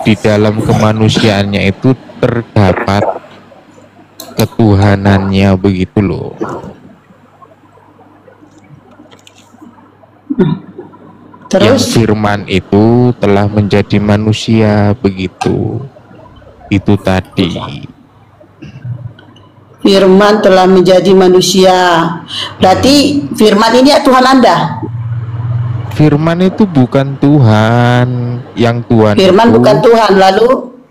[SPEAKER 1] di dalam kemanusiaannya itu terdapat ketuhanannya begitu loh. Yang
[SPEAKER 2] Terus?
[SPEAKER 1] firman itu telah menjadi manusia begitu. Itu tadi.
[SPEAKER 2] Firman telah menjadi manusia. Berarti Firman ini ya Tuhan Anda.
[SPEAKER 1] Firman itu bukan Tuhan, yang Tuhan
[SPEAKER 2] Firman
[SPEAKER 1] itu
[SPEAKER 2] bukan Tuhan. Lalu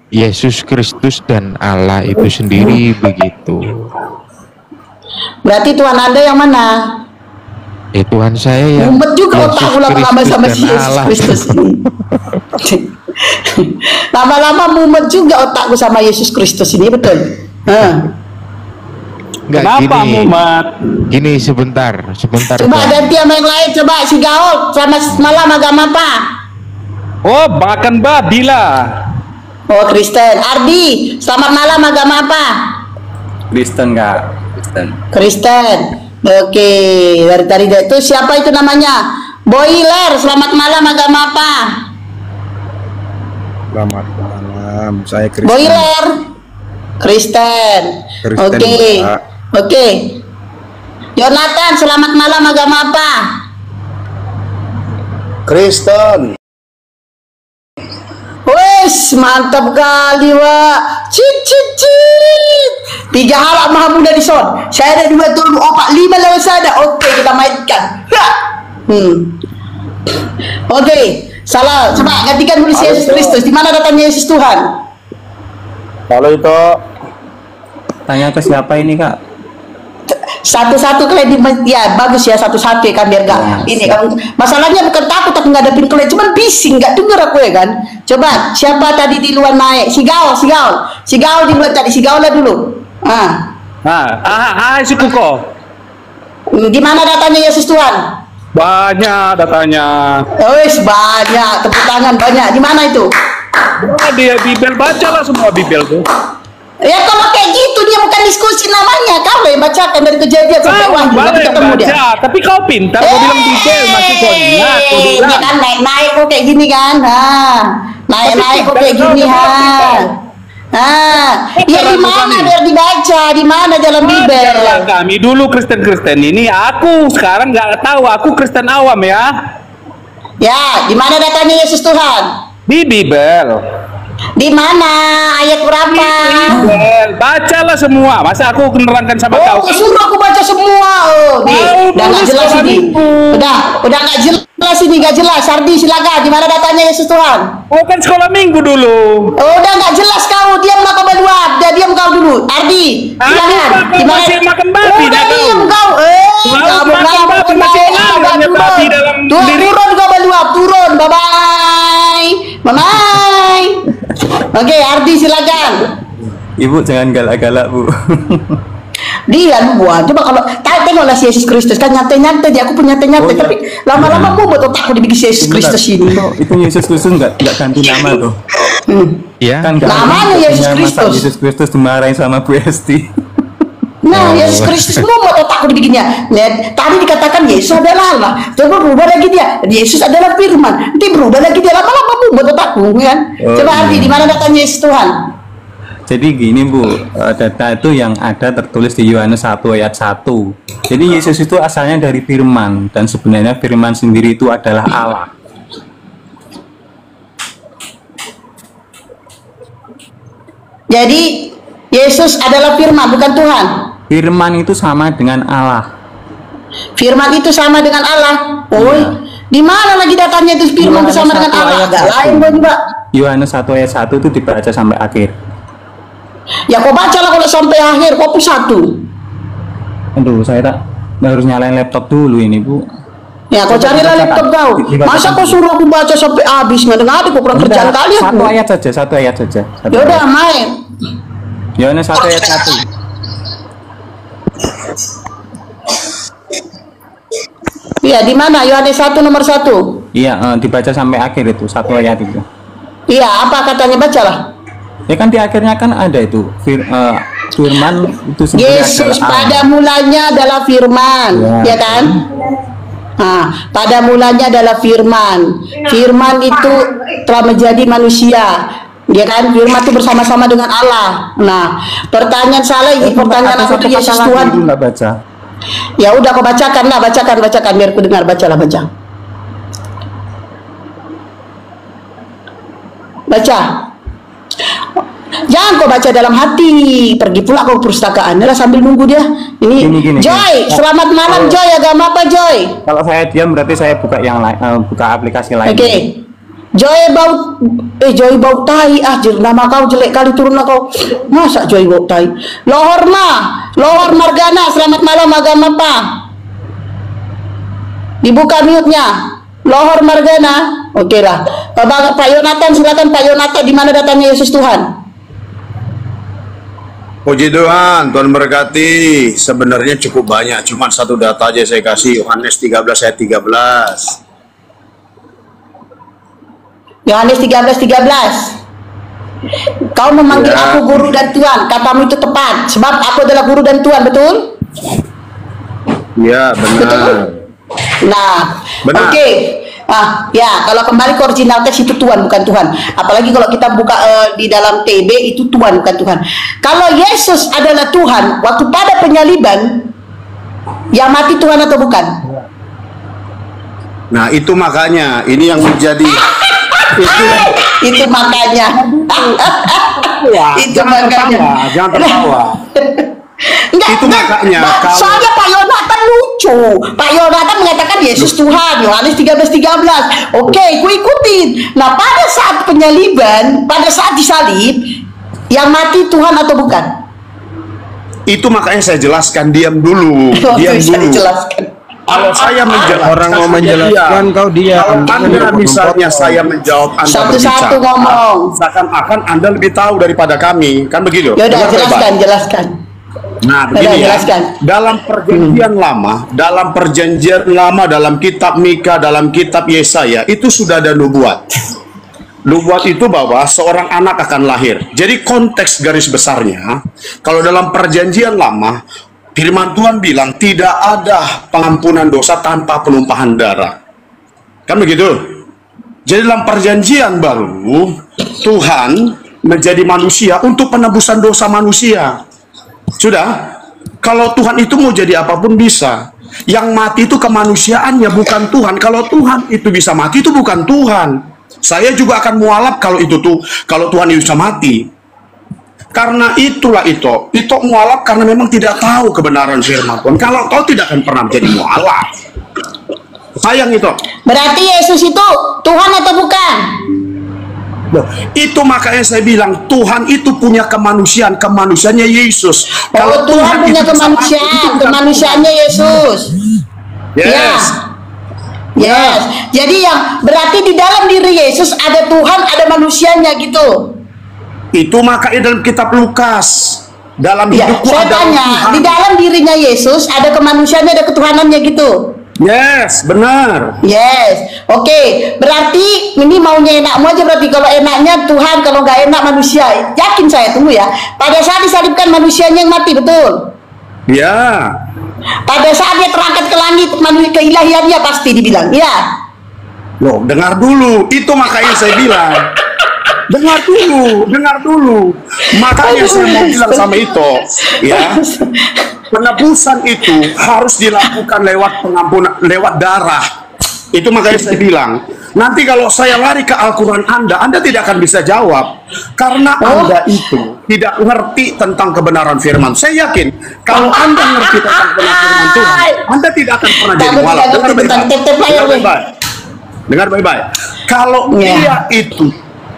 [SPEAKER 1] Yesus Kristus dan Allah itu sendiri begitu.
[SPEAKER 2] berarti Tuhan Anda yang mana?
[SPEAKER 1] Tuhan saya yang
[SPEAKER 2] Mumet juga otakku lama-lama
[SPEAKER 1] Kristus
[SPEAKER 2] sama
[SPEAKER 1] dan
[SPEAKER 2] si Yesus
[SPEAKER 1] Allah.
[SPEAKER 2] Kristus ini. Lama-lama mumet juga otakku sama Yesus Kristus ini, betul?
[SPEAKER 1] Nggak,
[SPEAKER 3] Kenapa
[SPEAKER 1] gini,
[SPEAKER 3] mumat?
[SPEAKER 1] gini sebentar
[SPEAKER 2] Coba
[SPEAKER 1] Bang.
[SPEAKER 2] ganti sama yang lain. Coba si Gaul, selamat malam, agama apa?
[SPEAKER 3] Oh, makan babi lah.
[SPEAKER 2] Oh, Kristen. Ardi, selamat malam, agama apa?
[SPEAKER 6] Kristen nggak? Kristen.
[SPEAKER 2] Kristen. Oke, dari tadi itu siapa itu namanya? Boiler, selamat malam, agama apa?
[SPEAKER 6] Selamat malam, saya Kristen.
[SPEAKER 2] Boiler. Kristen.
[SPEAKER 6] Kristen,
[SPEAKER 2] Oke.
[SPEAKER 6] Mbak.
[SPEAKER 2] Oke. Jonathan, selamat malam, agama apa?
[SPEAKER 6] Kristen.
[SPEAKER 2] Wes, mantap kali, Wak. Cit, cit, cit. 3 harap maha muda di son. Saya ada 2 turun opak 5 lawan saya. Oke, kita mainkan. Ha. Oke, salah. Coba gantikan dulu si Yesus Kristus. Di mana datangnya Yesus Tuhan?
[SPEAKER 6] Kalau itu tanya ke siapa ini kak?
[SPEAKER 2] Satu-satu kalian ya bagus ya, satu-satu ya kan, biar gak ini kan. Masalahnya bukan takut aku ngadepin kalian, cuman bising, gak denger aku ya kan. Coba siapa tadi di luar naik? Si Gaul di luar tadi, si Gaul lah dulu.
[SPEAKER 3] Suku kok.
[SPEAKER 2] Di mana datanya Yesus Tuhan?
[SPEAKER 3] Banyak datanya.
[SPEAKER 2] Wes banyak, tepuk tangan banyak. Di mana itu?
[SPEAKER 3] Oh, dia Bibel, bacalah semua Bibel tuh.
[SPEAKER 2] Ya kalau kayak gitu dia bukan diskusi namanya. Kau yang bacakan dari Kejadian sampai
[SPEAKER 3] Kau
[SPEAKER 2] Wahyu, nanti
[SPEAKER 3] boleh
[SPEAKER 2] ketemu dia.
[SPEAKER 3] baca, tapi kau pintar, kau bilang Bibel masih kau ingat, kau
[SPEAKER 2] Ini
[SPEAKER 3] bilang.
[SPEAKER 2] kan naik-naik kok kayak gini kan. Naik-naik kok kayak
[SPEAKER 3] Tapi
[SPEAKER 2] gini
[SPEAKER 3] kau
[SPEAKER 2] ya di mana biar dibaca, di mana dalam Bibel?
[SPEAKER 3] Ajarlah kami dulu Kristen-Kristen ini, aku sekarang nggak tahu, aku Kristen awam ya.
[SPEAKER 2] Ya, di mana datanya Yesus Tuhan?
[SPEAKER 3] Di Bibel.
[SPEAKER 2] Di mana? Ayat berapa?
[SPEAKER 3] Bibel, bacalah semua. Masa aku menerangkan sama
[SPEAKER 2] Oh,
[SPEAKER 3] kau?
[SPEAKER 2] suruh aku baca semua. Oh,
[SPEAKER 3] Kau
[SPEAKER 2] udah nggak
[SPEAKER 3] tulis
[SPEAKER 2] jelas
[SPEAKER 3] sekolah
[SPEAKER 2] ini.
[SPEAKER 3] minggu.
[SPEAKER 2] Udah nggak jelas ini, nggak jelas. Sardi silakan. Di mana datanya Yesus Tuhan?
[SPEAKER 3] Oh kan sekolah minggu dulu.
[SPEAKER 2] Oh, udah nggak jelas kau. Diam kau berdua. Diam kau dulu. Ardi, silakan.
[SPEAKER 3] Kau masih makan babi,
[SPEAKER 2] Udah
[SPEAKER 3] dah kau.
[SPEAKER 2] diam kau.
[SPEAKER 3] Kau makan babi, masih banyak babi dalam diri.
[SPEAKER 2] Turun kau berdua. Turun. Bye bye. Bye bye. Oke, Ardi silakan.
[SPEAKER 6] Ibu jangan galak-galak bu.
[SPEAKER 2] Dia lu buat. Coba kalau tengoklah si Yesus Kristus kan nyantai-nyantai dia, aku pun nyantai-nyantai,
[SPEAKER 6] Oh, iya.
[SPEAKER 2] tapi lama-lama mau betul takut dibikin si Yesus
[SPEAKER 6] Sebentar.
[SPEAKER 2] Kristus ini.
[SPEAKER 6] Itu Yesus Kristus nggak ganti nama tuh.
[SPEAKER 1] Ya.
[SPEAKER 6] Kan nggak
[SPEAKER 2] Namanya
[SPEAKER 6] ada
[SPEAKER 2] Yesus
[SPEAKER 6] masa
[SPEAKER 2] Kristus.
[SPEAKER 6] Yesus Kristus dimarahin sama Bu Esti.
[SPEAKER 2] Nah,
[SPEAKER 1] Oh.
[SPEAKER 2] Yesus Kristus mau takut dibikinnya. Nah, tadi dikatakan Yesus adalah Allah, coba berubah lagi dia. Yesus adalah Firman, nanti berubah lagi dia, lama-lama mau betul takut kan?
[SPEAKER 6] Oh,
[SPEAKER 2] Coba
[SPEAKER 6] iya.
[SPEAKER 2] arti di mana datangnya Yesus Tuhan?
[SPEAKER 6] Jadi gini Bu, data itu yang ada tertulis di Yohanes 1 ayat 1. Jadi Yesus itu asalnya dari firman, dan sebenarnya firman sendiri itu adalah Allah.
[SPEAKER 2] Jadi Yesus adalah Firman, bukan Tuhan.
[SPEAKER 6] Firman itu sama dengan Allah.
[SPEAKER 2] Firman itu sama dengan Allah. Oh, di mana lagi datangnya itu Firman itu sama dengan
[SPEAKER 6] Yohanes 1
[SPEAKER 2] Allah?
[SPEAKER 6] ayat
[SPEAKER 2] Agak
[SPEAKER 6] 1.
[SPEAKER 2] lain dong Mbak.
[SPEAKER 6] Yohanes 1 ayat 1 itu dibaca sampai akhir.
[SPEAKER 2] Ya kau bacalah kalau sampai akhir, kau pun satu.
[SPEAKER 6] Aduh, saya tak harus nyalain laptop dulu ini Bu.
[SPEAKER 2] Ya kau carilah laptop kau. Masa kau suruh aku baca sampai habis? Nggak dengar, aku kurang kerjaan kali aku.
[SPEAKER 6] Satu ayat saja, satu ayat saja. Satu
[SPEAKER 2] Ya udah
[SPEAKER 6] ayat.
[SPEAKER 2] main.
[SPEAKER 6] Yohanes 1 ayat 1.
[SPEAKER 2] Iya di mana? Yohanes 1 nomor 1.
[SPEAKER 6] Iya, dibaca sampai akhir itu, satu ayat itu.
[SPEAKER 2] Iya apa katanya, bacalah.
[SPEAKER 6] Ya kan di akhirnya kan ada itu firman itu sebenarnya
[SPEAKER 2] Yesus
[SPEAKER 6] adalah
[SPEAKER 2] pada
[SPEAKER 6] Allah.
[SPEAKER 2] mulanya adalah Firman, ya kan? Nah, pada mulanya adalah Firman. Firman itu telah menjadi manusia. Ya kan? Firman itu bersama-sama dengan Allah. Nah, pertanyaan salah ini, pertanyaan aku itu Yesus Tuhan.
[SPEAKER 6] Itu nggak baca.
[SPEAKER 2] Ya udah kau bacakan lah, bacakan biar ku dengar, bacalah baca. Baca. Jangan kau baca dalam hati, pergi pula kau ke perpustakaan. Lah sambil nunggu dia. Ini
[SPEAKER 6] Gini.
[SPEAKER 2] Joy, selamat malam Joy. Agama apa Joy?
[SPEAKER 6] Kalau saya diam berarti saya buka yang lain, buka aplikasi lain.
[SPEAKER 2] Oke. Joy bau tai, nama kau jelek kali, turunlah kau. Masa Joy bau tai? Lohor Margana, selamat malam, agama apa? Dibuka mute-nya. Lohor Margana. Oke lah. Pak Yonatan, silakan Pak Yonatan, di mana datangnya Yesus Tuhan?
[SPEAKER 7] Puji Tuhan, Tuhan berkati. Sebenarnya cukup banyak, cuman satu data aja saya kasih, Yohanes 13 ayat 13.
[SPEAKER 2] Yohanes 13:13. Kau memanggil
[SPEAKER 7] Ya.
[SPEAKER 2] aku guru dan Tuhan, katamu itu tepat, sebab aku adalah guru dan Tuhan, betul?
[SPEAKER 7] Ya, benar.
[SPEAKER 2] Nah,
[SPEAKER 7] Benar.
[SPEAKER 2] oke. Ya, kalau kembali ke original teks itu Tuhan, bukan Tuhan. Apalagi kalau kita buka di dalam TB itu Tuhan, bukan Tuhan. Kalau Yesus adalah Tuhan, waktu pada penyaliban, yang mati Tuhan atau bukan?
[SPEAKER 7] Nah, itu makanya ini yang menjadi
[SPEAKER 2] Itu makanya. Itu makanya.
[SPEAKER 7] jangan tertawa. Itu makanya kalau-
[SPEAKER 2] Soalnya Pak Yonatan lucu. Pak Yonatan mengatakan Yesus Tuhan, Yohanes 13:13. Oke, ku ikutin. Nah, pada saat penyaliban, pada saat disalib, yang mati Tuhan atau bukan?
[SPEAKER 7] Itu makanya saya jelaskan, diam dulu, diam
[SPEAKER 2] Bisa
[SPEAKER 7] dulu.
[SPEAKER 2] dijelaskan.
[SPEAKER 7] Kalau saya menjelaskan,
[SPEAKER 1] Orang mau menjelaskan kau diam.
[SPEAKER 7] Kalau Anda misalnya saya menjawab, Anda
[SPEAKER 2] Satu-satu
[SPEAKER 7] berbicara,
[SPEAKER 2] ngomong.
[SPEAKER 7] seakan-akan Anda lebih tahu daripada kami, kan begitu?
[SPEAKER 2] Ya udah,
[SPEAKER 7] Dengar baik-baik.
[SPEAKER 2] jelaskan.
[SPEAKER 7] Nah,
[SPEAKER 2] Udah,
[SPEAKER 7] begini ya.
[SPEAKER 2] jelaskan.
[SPEAKER 7] Dalam perjanjian lama, dalam kitab Mika, dalam kitab Yesaya, itu sudah ada nubuat. Nubuat itu bahwa seorang anak akan lahir. Jadi konteks garis besarnya, kalau dalam perjanjian lama, firman Tuhan bilang tidak ada pengampunan dosa tanpa penumpahan darah. Kan begitu? Jadi dalam perjanjian baru, Tuhan menjadi manusia untuk penebusan dosa manusia. Sudah, kalau Tuhan itu mau jadi apapun bisa. Yang mati itu kemanusiaannya, bukan Tuhan. Kalau Tuhan itu bisa mati, itu bukan Tuhan. Saya juga akan mualaf kalau Tuhan itu bisa mati. Karena itulah itu mualaf karena memang tidak tahu kebenaran firman Tuhan. Kalau kau tidak akan pernah menjadi mualaf. Sayang itu.
[SPEAKER 2] Berarti Yesus itu Tuhan atau bukan?
[SPEAKER 7] Itu makanya saya bilang Tuhan itu punya kemanusiaan, kemanusiaannya Yesus.
[SPEAKER 2] Kalau Tuhan punya
[SPEAKER 7] itu bisa mati, itu
[SPEAKER 2] kemanusiaan,
[SPEAKER 7] bukan
[SPEAKER 2] kemanusiaannya Yesus.
[SPEAKER 7] Tuhan. Yes.
[SPEAKER 2] Yes. Jadi yang berarti di dalam diri Yesus ada Tuhan, ada manusianya gitu.
[SPEAKER 7] Itu makanya dalam kitab Lukas Dalam
[SPEAKER 2] Ya,
[SPEAKER 7] hidupku
[SPEAKER 2] saya
[SPEAKER 7] ada
[SPEAKER 2] tanya,
[SPEAKER 7] Tuhan.
[SPEAKER 2] di dalam dirinya Yesus ada kemanusiaannya, ada ketuhanannya gitu.
[SPEAKER 7] Yes, benar.
[SPEAKER 2] Yes, oke. Berarti ini maunya enakmu aja berarti. Kalau enaknya Tuhan, kalau nggak enak manusia. Yakin saya, tunggu ya. Pada saat disalibkan manusianya yang mati, betul.
[SPEAKER 7] Ya.
[SPEAKER 2] Pada saat dia terangkat ke langit, keilahiannya pasti dibilang, ya.
[SPEAKER 7] Loh, dengar dulu. Itu makanya saya bilang. Dengar dulu. Makanya saya mau bilang sama itu, ya. Penebusan itu harus dilakukan lewat pengampunan, lewat darah. Itu makanya saya bilang, nanti kalau saya lari ke Al-Quran Anda tidak akan bisa jawab. Karena Anda itu tidak ngerti tentang kebenaran firman. Saya yakin, kalau Anda ngerti tentang kebenaran firman Tuhan, Anda tidak akan pernah jadi mualaf. Dengar baik-baik.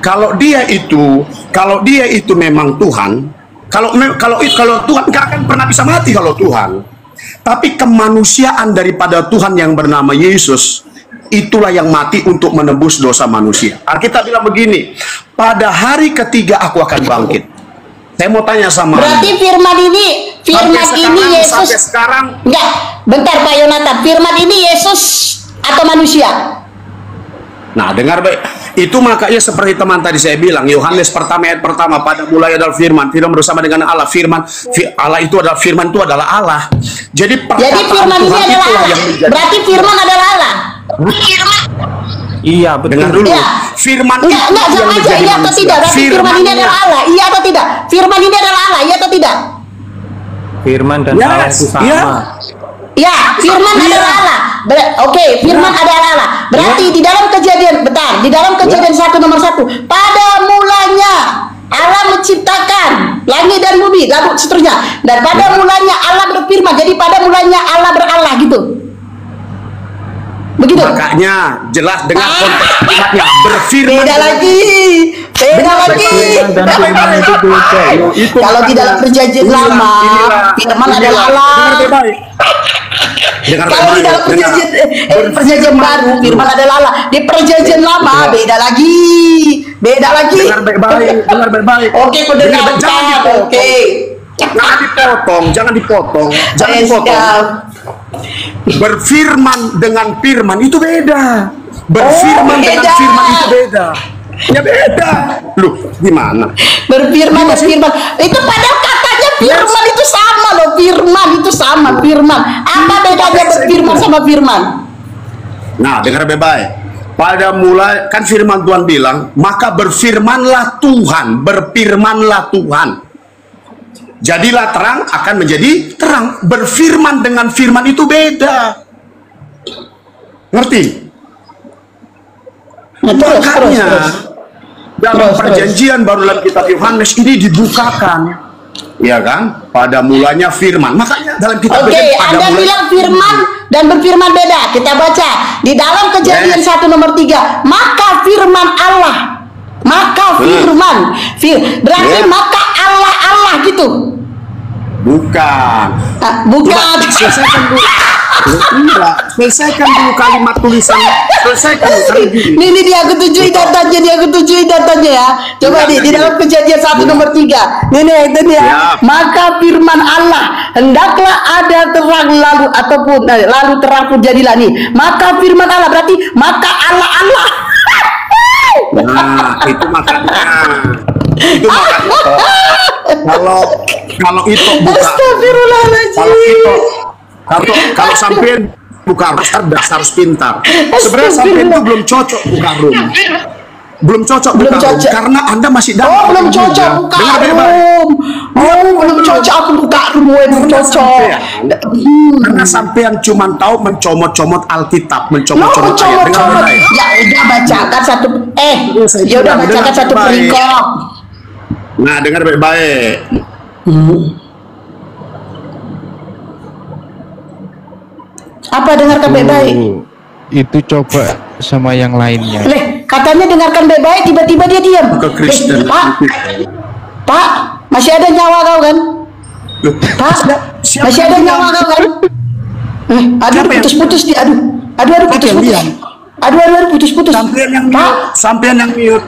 [SPEAKER 7] Kalau dia itu memang Tuhan, kalau Tuhan nggak akan pernah bisa mati kalau Tuhan. Tapi kemanusiaan daripada Tuhan yang bernama Yesus, itulah yang mati untuk menebus dosa manusia. Alkitab bilang begini, pada hari ketiga aku akan bangkit. Saya mau tanya sama
[SPEAKER 2] Berarti firman ini Yesus.
[SPEAKER 7] Sampai sekarang.
[SPEAKER 2] Enggak, bentar Pak Yonatan. Firman ini Yesus atau manusia?
[SPEAKER 7] Nah, dengar baik. Itu makanya seperti teman tadi saya bilang, Yohanes pertama ayat pertama, pada mulai adalah firman bersama dengan Allah. Allah itu adalah firman, itu adalah Allah. Jadi
[SPEAKER 2] firman ini adalah Allah. Berarti firman adalah Allah.
[SPEAKER 6] Iya, betul.
[SPEAKER 7] Dengar dulu.
[SPEAKER 2] Ya.
[SPEAKER 7] Firman
[SPEAKER 2] Enggak, jawab aja iya atau tidak. Berarti firman ini adalah Allah. Iya atau tidak? Firman ini adalah Allah, iya atau tidak?
[SPEAKER 6] Firman dan Allah itu sama.
[SPEAKER 2] Ya, firman adalah Allah. Oke, firman adalah Allah. Berarti di dalam kejadian, di dalam kejadian 1 nomor 1, pada mulanya Allah menciptakan langit dan bumi, lalu seterusnya. Dan pada mulanya Allah berfirman. Jadi pada mulanya Allah berallah gitu. Begitu.
[SPEAKER 7] Makanya jelas dengan konteks firmannya berfirman.
[SPEAKER 2] Beda lagi. Kalau di dalam perjanjian lama, firman adalah Allah. Kalau di dalam perjanjian baru, firman adalah Allah. Di perjanjian lama beda lagi.
[SPEAKER 7] Dengar baik-baik.
[SPEAKER 2] Oke, pendengarkan. Oke.
[SPEAKER 7] Jangan dipotong. Berfirman dengan firman itu beda. Dengan firman itu beda. Ya beda. Loh, gimana?
[SPEAKER 2] Berfirman. Itu padahal katanya firman itu sama loh. Firman. Apa bedanya berfirman sama firman? Nah,
[SPEAKER 7] dengar baik-baik. Pada mulai kan firman Tuhan bilang, maka berfirmanlah Tuhan. Jadilah terang akan menjadi terang. Berfirman dengan firman itu beda. Ngerti? Makanya dalam perjanjian baru dalam kitab Yohanes ini dibukakan. Ya kan? Pada mulanya firman. Makanya dalam kitab
[SPEAKER 2] Anda bilang firman dan berfirman beda. Kita baca di dalam kejadian 1 nomor 3. Maka firman Allah. Berarti maka Allah gitu.
[SPEAKER 7] Bukan. Selesaikan dulu kalimat tulisan.
[SPEAKER 2] Ini dia aku tujuin datanya ya. Coba di dalam kejadian 1 nomor 3. Ini ya. Maka firman Allah, hendaklah ada terang lalu terang pun jadilah nih. Maka firman Allah berarti maka Allah.
[SPEAKER 7] Nah, itu makanya. Kalau itu buka.
[SPEAKER 2] Astagfirullahaladzim.
[SPEAKER 7] Kalau sampean buka harus cerdas, harus pintar. Sebenarnya sampean itu belum cocok buka room. Belum cocok karena Anda masih dalam.
[SPEAKER 2] Belum cocok buka room. Belum cocok aku buka room, belum cocok.
[SPEAKER 7] Karena sampean cuma tahu mencomot-comot Alkitab, mencomot-comot ayat.
[SPEAKER 2] Ya udah bacakan satu perikop.
[SPEAKER 7] Nah, dengar baik-baik.
[SPEAKER 2] Apa dengarkan baik-baik?
[SPEAKER 1] Itu coba sama yang lainnya.
[SPEAKER 2] Katanya dengarkan baik-baik, tiba-tiba dia diam. Pak, masih ada nyawa kau kan? Pak, masih ada nyawa kau kan? Aduh, putus-putus dia. Aduh, putus-putus. Aduh, putus-putus.
[SPEAKER 7] Sampean yang mute.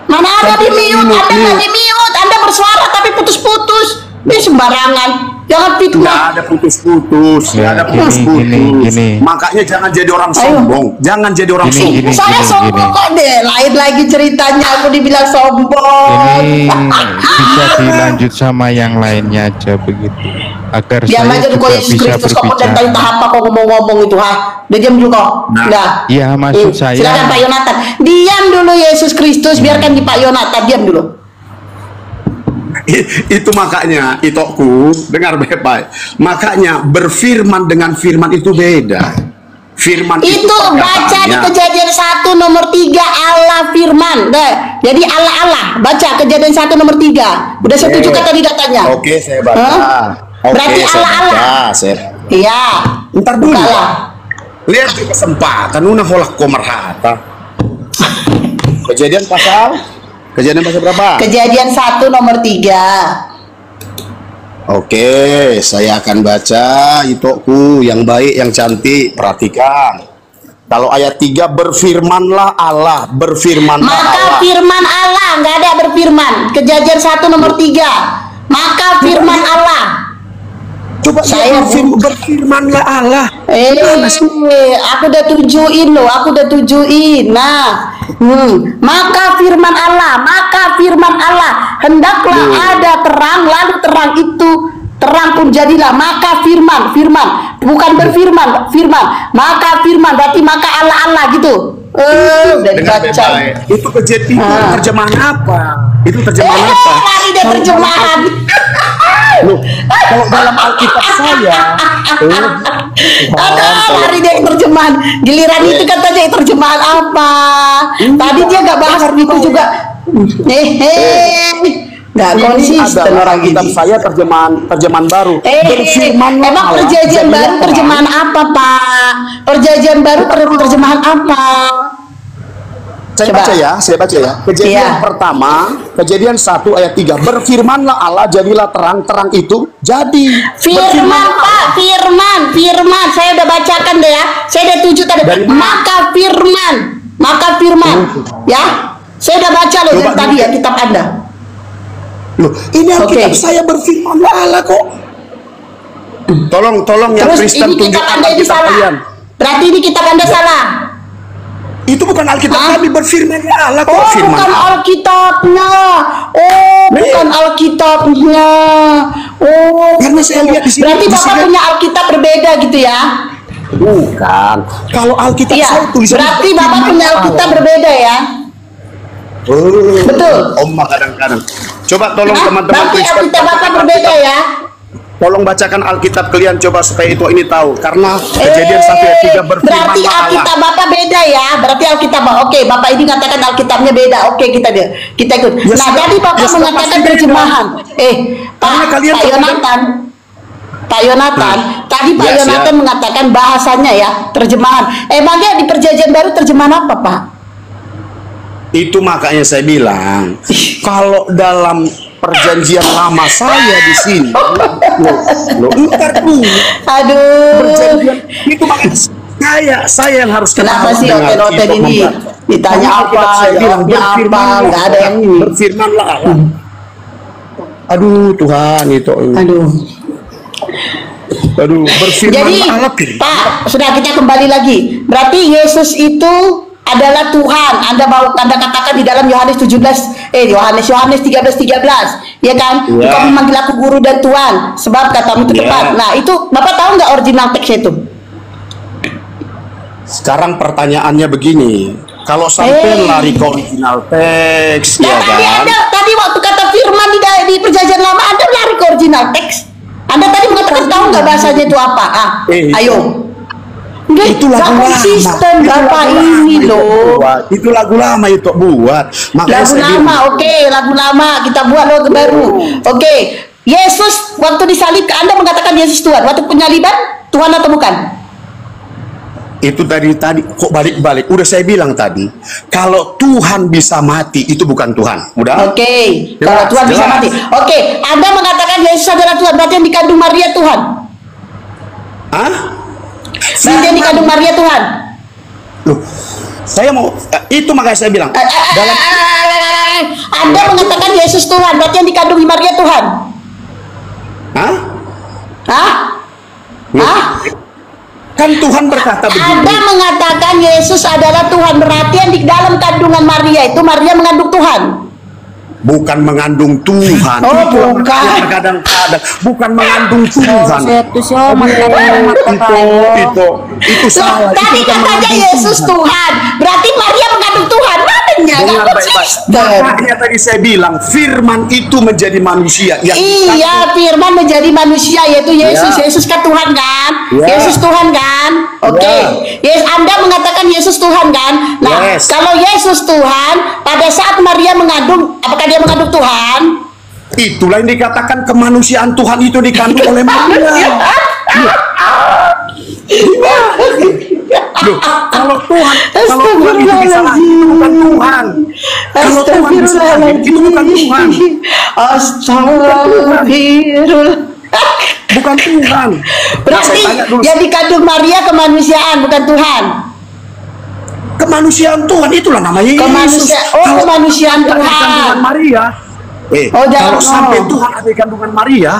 [SPEAKER 2] Mana ada di mute? Anda nggak di mute. Anda bersuara tapi putus-putus. Dia sembarangan. Jangan
[SPEAKER 7] Nggak
[SPEAKER 2] fitnah.
[SPEAKER 7] ada putus-putus,
[SPEAKER 1] Ya,
[SPEAKER 7] nggak ada
[SPEAKER 1] gini,
[SPEAKER 7] putus-putus.
[SPEAKER 1] gini.
[SPEAKER 7] Makanya jangan jadi orang
[SPEAKER 2] Ayo.
[SPEAKER 7] sombong, jangan jadi orang
[SPEAKER 1] Gini,
[SPEAKER 7] sombong.
[SPEAKER 1] gini.
[SPEAKER 2] Saya sombong kok deh. Lain lagi ceritanya aku dibilang sombong.
[SPEAKER 1] Ini bisa dilanjut sama yang lainnya aja begitu, agar
[SPEAKER 2] Diam
[SPEAKER 1] saya
[SPEAKER 2] aja tuh kok
[SPEAKER 1] juga
[SPEAKER 2] Yesus
[SPEAKER 1] bisa
[SPEAKER 2] Kristus kok dan
[SPEAKER 1] berbicara.
[SPEAKER 2] tahap apa kok ngomong-ngomong itu ha. Udah diam dulu kok.
[SPEAKER 7] Nah.
[SPEAKER 2] Udah.
[SPEAKER 1] Iya, maksud saya-
[SPEAKER 2] Silakan Pak Yonatan. Diam dulu Yesus Kristus, biarkan di Pak Yonatan diam dulu.
[SPEAKER 7] Itu makanya itokku dengar baik-baik. Makanya berfirman dengan firman itu beda. Firman
[SPEAKER 2] Itu baca di
[SPEAKER 7] perkataannya.
[SPEAKER 2] Kejadian 1 nomor 3 Allah firman. Dah. Jadi Allah baca Kejadian 1 nomor 3. Udah saya tunjukkan tadi datanya.
[SPEAKER 7] Oke, saya baca.
[SPEAKER 2] Hah?
[SPEAKER 7] Oke,
[SPEAKER 2] Berarti
[SPEAKER 7] saya
[SPEAKER 2] Allah.
[SPEAKER 7] baca. Saya...
[SPEAKER 2] Iya.
[SPEAKER 7] Ntar dulu.
[SPEAKER 2] Bukalah.
[SPEAKER 7] Lihat di kesempatan una holak komerhata. Kejadian pasal berapa?
[SPEAKER 2] Kejadian 1 nomor 3.
[SPEAKER 7] Oke, saya akan baca itokku yang baik, yang cantik. Perhatikan. Kalau ayat 3, berfirmanlah Allah, berfirmanlah
[SPEAKER 2] Maka
[SPEAKER 7] Allah.
[SPEAKER 2] firman Allah, nggak ada berfirman. Kejadian 1 nomor 3. Maka firman Allah.
[SPEAKER 7] Coba
[SPEAKER 2] Saya
[SPEAKER 7] berfirmanlah Allah.
[SPEAKER 2] Aku udah tujuin loh, aku udah tujuin. Nah, maka firman Allah, hendaklah ada terang, lalu terang itu terang pun jadilah. Maka firman, bukan berfirman, firman. Maka firman berarti maka Allah gitu. Udah
[SPEAKER 7] Dengar
[SPEAKER 2] dibaca.
[SPEAKER 7] baik-baik. Itu kejadian terjemahan apa? Itu terjemahan apa?
[SPEAKER 2] Lari deh terjemahan.
[SPEAKER 7] Loh, kalau dalam Alkitab saya,
[SPEAKER 2] Aduh, lari deh terjemahan. Giliran itu katanya terjemahan apa? Tadi dia gak bahas itu juga. Gak
[SPEAKER 7] ini
[SPEAKER 2] konsisten
[SPEAKER 7] adalah
[SPEAKER 2] orang
[SPEAKER 7] Alkitab
[SPEAKER 2] ini.
[SPEAKER 7] saya terjemahan baru. Berfirmanlah
[SPEAKER 2] Emang
[SPEAKER 7] Allah,
[SPEAKER 2] perjanjian
[SPEAKER 7] jadilah
[SPEAKER 2] baru
[SPEAKER 7] terang.
[SPEAKER 2] terjemahan apa, Pak? Perjanjian baru terjemahan apa?
[SPEAKER 7] Saya
[SPEAKER 2] Coba.
[SPEAKER 7] baca ya. Kejadian
[SPEAKER 2] Iya.
[SPEAKER 7] pertama, Kejadian 1 ayat 3. Berfirmanlah Allah, jadilah terang itu jadi.
[SPEAKER 2] Firman, Pak, firman. Saya udah bacakan deh ya. Saya udah tuju tadi.
[SPEAKER 7] Dari mana?
[SPEAKER 2] Maka firman. Ya. Saya udah baca loh
[SPEAKER 7] Coba
[SPEAKER 2] dari tadi ya kitab Anda.
[SPEAKER 7] Loh, ini Alkitab
[SPEAKER 2] Oke.
[SPEAKER 7] saya berfirmanlah Allah kok. Tolong yang
[SPEAKER 2] Terus
[SPEAKER 7] Kristen
[SPEAKER 2] ini kitab
[SPEAKER 7] tunjukkan
[SPEAKER 2] Anda ini
[SPEAKER 7] Alkitab
[SPEAKER 2] salah.
[SPEAKER 7] kalian.
[SPEAKER 2] Berarti ini kitab Anda salah.
[SPEAKER 7] Itu bukan Alkitab
[SPEAKER 2] Hah?
[SPEAKER 7] kami, berfirmanlah Allah kok.
[SPEAKER 2] Oh,
[SPEAKER 7] Firman
[SPEAKER 2] bukan
[SPEAKER 7] Allah.
[SPEAKER 2] Alkitabnya. Oh, bukan Alkitabnya. Oh,
[SPEAKER 7] Karena saya lihat di sini-
[SPEAKER 2] berarti
[SPEAKER 7] di
[SPEAKER 2] Bapak
[SPEAKER 7] sini-
[SPEAKER 2] punya Alkitab berbeda gitu ya?
[SPEAKER 7] Bukan. Kalau Alkitab
[SPEAKER 2] Iya.
[SPEAKER 7] saya tulisannya
[SPEAKER 2] Berarti Bapak
[SPEAKER 7] berfirman
[SPEAKER 2] punya
[SPEAKER 7] Allah.
[SPEAKER 2] Alkitab berbeda ya? Betul.
[SPEAKER 7] Omah kadang-kadang. Coba tolong
[SPEAKER 2] Hah?
[SPEAKER 7] teman-teman
[SPEAKER 2] Berarti
[SPEAKER 7] Kristen.
[SPEAKER 2] Alkitab Bapak berbeda ya?
[SPEAKER 7] Tolong bacakan Alkitab kalian coba supaya itu ini tahu. Karena Kejadian 1 ayat 3
[SPEAKER 2] Berarti
[SPEAKER 7] berfirmanlah
[SPEAKER 2] Alkitab
[SPEAKER 7] Allah.
[SPEAKER 2] Bapak beda ya? Berarti Alkitab Bapak. Oke, Bapak ini katakan Alkitabnya beda. Oke, kita ikut.
[SPEAKER 7] Ya,
[SPEAKER 2] Nah,
[SPEAKER 7] sudah-
[SPEAKER 2] tadi Bapak
[SPEAKER 7] ya, sudah
[SPEAKER 2] mengatakan
[SPEAKER 7] pasti beda.
[SPEAKER 2] terjemahan.
[SPEAKER 7] Karena kalian
[SPEAKER 2] Pak
[SPEAKER 7] terkadang-
[SPEAKER 2] Yonatan. Pak Yonatan, tadi Pak
[SPEAKER 7] Yes,
[SPEAKER 2] Yonatan
[SPEAKER 7] ya.
[SPEAKER 2] mengatakan bahasanya ya, terjemahan. Emangnya di Perjanjian Baru terjemahan apa, Pak?
[SPEAKER 7] Itu makanya saya bilang, kalau dalam perjanjian lama saya di sini, loh, ntar dulu.
[SPEAKER 2] Aduh.
[SPEAKER 7] Perjanjian itu makanya saya yang harus
[SPEAKER 2] Kenapa
[SPEAKER 7] kenal
[SPEAKER 2] sih
[SPEAKER 7] dengan
[SPEAKER 2] hotel-hotel
[SPEAKER 7] Ipok
[SPEAKER 2] ini
[SPEAKER 7] Membuat.
[SPEAKER 2] ditanya
[SPEAKER 7] Karena
[SPEAKER 2] apa,
[SPEAKER 7] Alkitab saya bilang,
[SPEAKER 2] jawabnya apa,
[SPEAKER 7] berfirmanlah
[SPEAKER 2] nggak ada yang ini.
[SPEAKER 7] berfirmanlah Allah. Aduh Tuhan itu. Aduh, berfirman
[SPEAKER 2] Jadi,
[SPEAKER 7] Allah.
[SPEAKER 2] Pak, sudah kita kembali lagi. Berarti Yesus itu adalah Tuhan. Anda katakan di dalam Yohanes 13:13, ya kan?
[SPEAKER 7] Ya.
[SPEAKER 2] Engkau memanggil aku guru dan Tuhan, sebab katamu itu
[SPEAKER 7] Ya.
[SPEAKER 2] tepat. Nah, itu Bapak tahu nggak original teksnya itu?
[SPEAKER 7] Sekarang pertanyaannya begini, kalau sampai lari ke original teks,
[SPEAKER 2] Nah,
[SPEAKER 7] ya kan?
[SPEAKER 2] tadi waktu kata firman di Perjanjian Lama, Anda lari ke original teks. Anda tadi mengatakan tahu nggak bahasanya itu apa? Ayo.
[SPEAKER 7] Itu lagu lama.
[SPEAKER 2] konsisten
[SPEAKER 7] Itu
[SPEAKER 2] Bapak
[SPEAKER 7] lagu lama
[SPEAKER 2] ini
[SPEAKER 7] itu
[SPEAKER 2] loh.
[SPEAKER 7] buat. Itu lagu lama itu buat. Makanya
[SPEAKER 2] Lagu
[SPEAKER 7] saya
[SPEAKER 2] lama,
[SPEAKER 7] bilang,
[SPEAKER 2] oke, lagu lama kita buat lagu baru. Oke, Yesus waktu disalib, Anda mengatakan Yesus Tuhan. Waktu penyaliban Tuhan atau bukan?
[SPEAKER 7] itu tadi kok balik-balik. Udah saya bilang tadi, kalau Tuhan bisa mati itu bukan Tuhan. Udah?
[SPEAKER 2] Oke,
[SPEAKER 7] Jelas,
[SPEAKER 2] kalau Tuhan bisa
[SPEAKER 7] jelas.
[SPEAKER 2] mati. Oke, Anda mengatakan Yesus adalah Tuhan. Berarti yang dikandung Maria Tuhan.
[SPEAKER 7] Hah?
[SPEAKER 2] Berarti yang dikandung Maria Tuhan.
[SPEAKER 7] Loh, saya mau itu makanya saya bilang dalam
[SPEAKER 2] Anda mengatakan Yesus Tuhan. Berarti yang dikandung Maria Tuhan.
[SPEAKER 7] Hah?
[SPEAKER 2] Hah? Hah?
[SPEAKER 7] Kan Tuhan berkata begini.
[SPEAKER 2] Anda mengatakan Yesus adalah Tuhan, berarti yang di dalam kandungan Maria itu Maria mengandung Tuhan.
[SPEAKER 7] Bukan mengandung Tuhan.
[SPEAKER 2] Oh,
[SPEAKER 7] Itu yang
[SPEAKER 2] bukan.
[SPEAKER 7] Kadang-kadang bukan mengandung Tuhan.
[SPEAKER 2] Itu
[SPEAKER 7] salah.
[SPEAKER 2] tadi
[SPEAKER 7] Itu bukan
[SPEAKER 2] katanya
[SPEAKER 7] mengandung
[SPEAKER 2] Yesus Tuhan, berarti Maria mengandung Tuhan. Mananya
[SPEAKER 7] Dengar
[SPEAKER 2] nggak
[SPEAKER 7] baik-baik.
[SPEAKER 2] konsisten.
[SPEAKER 7] Makanya tadi saya bilang firman itu menjadi manusia yang
[SPEAKER 2] Iya, firman menjadi manusia, yaitu Yesus.
[SPEAKER 7] Ya.
[SPEAKER 2] Yesus kan Tuhan kan?
[SPEAKER 7] Ya.
[SPEAKER 2] Yesus Tuhan kan? Oke. Yes, Anda mengatakan Yesus Tuhan kan? Nah,
[SPEAKER 7] Yes.
[SPEAKER 2] kalau Yesus Tuhan, pada saat Maria mengandung, apakah dia mengandung Tuhan?
[SPEAKER 7] itulah yang dikatakan kemanusiaan Tuhan itu dikandung oleh Maria. Loh, kalau Tuhan itu bisa lahir, itu bukan Tuhan. Kalau Tuhan bisa lahir, itu bukan Tuhan.
[SPEAKER 2] Astagfirullah.
[SPEAKER 7] Bukan Tuhan.
[SPEAKER 2] Berarti
[SPEAKER 7] Saya tanya dulu,
[SPEAKER 2] yang dikandung Maria kemanusiaan, bukan Tuhan.
[SPEAKER 7] kemanusiaan Tuhan itulah namanya Yesus.
[SPEAKER 2] Kemanusiaan
[SPEAKER 7] Kalau
[SPEAKER 2] Tuhan.
[SPEAKER 7] kandungan Maria,
[SPEAKER 2] jangan
[SPEAKER 7] kalau sampai Tuhan ada di kandungan Maria,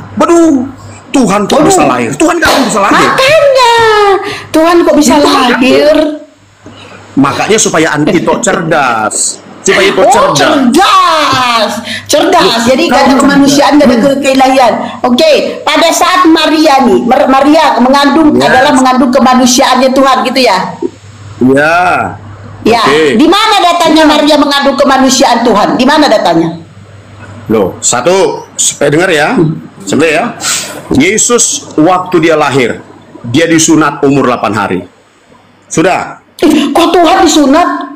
[SPEAKER 7] Tuhan kok bisa lahir? Tuhan nggak bisa lahir.
[SPEAKER 2] Makanya Tuhan kok bisa lahir?
[SPEAKER 7] Makanya supaya itu cerdas. Supaya itu
[SPEAKER 2] cerdas. Jadi gak ada kemanusiaan, gak ada keilahian. Oke, pada saat Maria nih, Maria mengandung adalah mengandung kemanusiaannya Tuhan, gitu ya?
[SPEAKER 7] Ya.
[SPEAKER 2] Ya. Di mana datanya Maria mengandung kemanusiaan Tuhan? Di mana datanya?
[SPEAKER 7] Loh, satu, supaya dengar ya. Sebentar ya. Yesus waktu dia lahir, dia disunat umur 8 hari. Sudah.
[SPEAKER 2] Kok Tuhan disunat?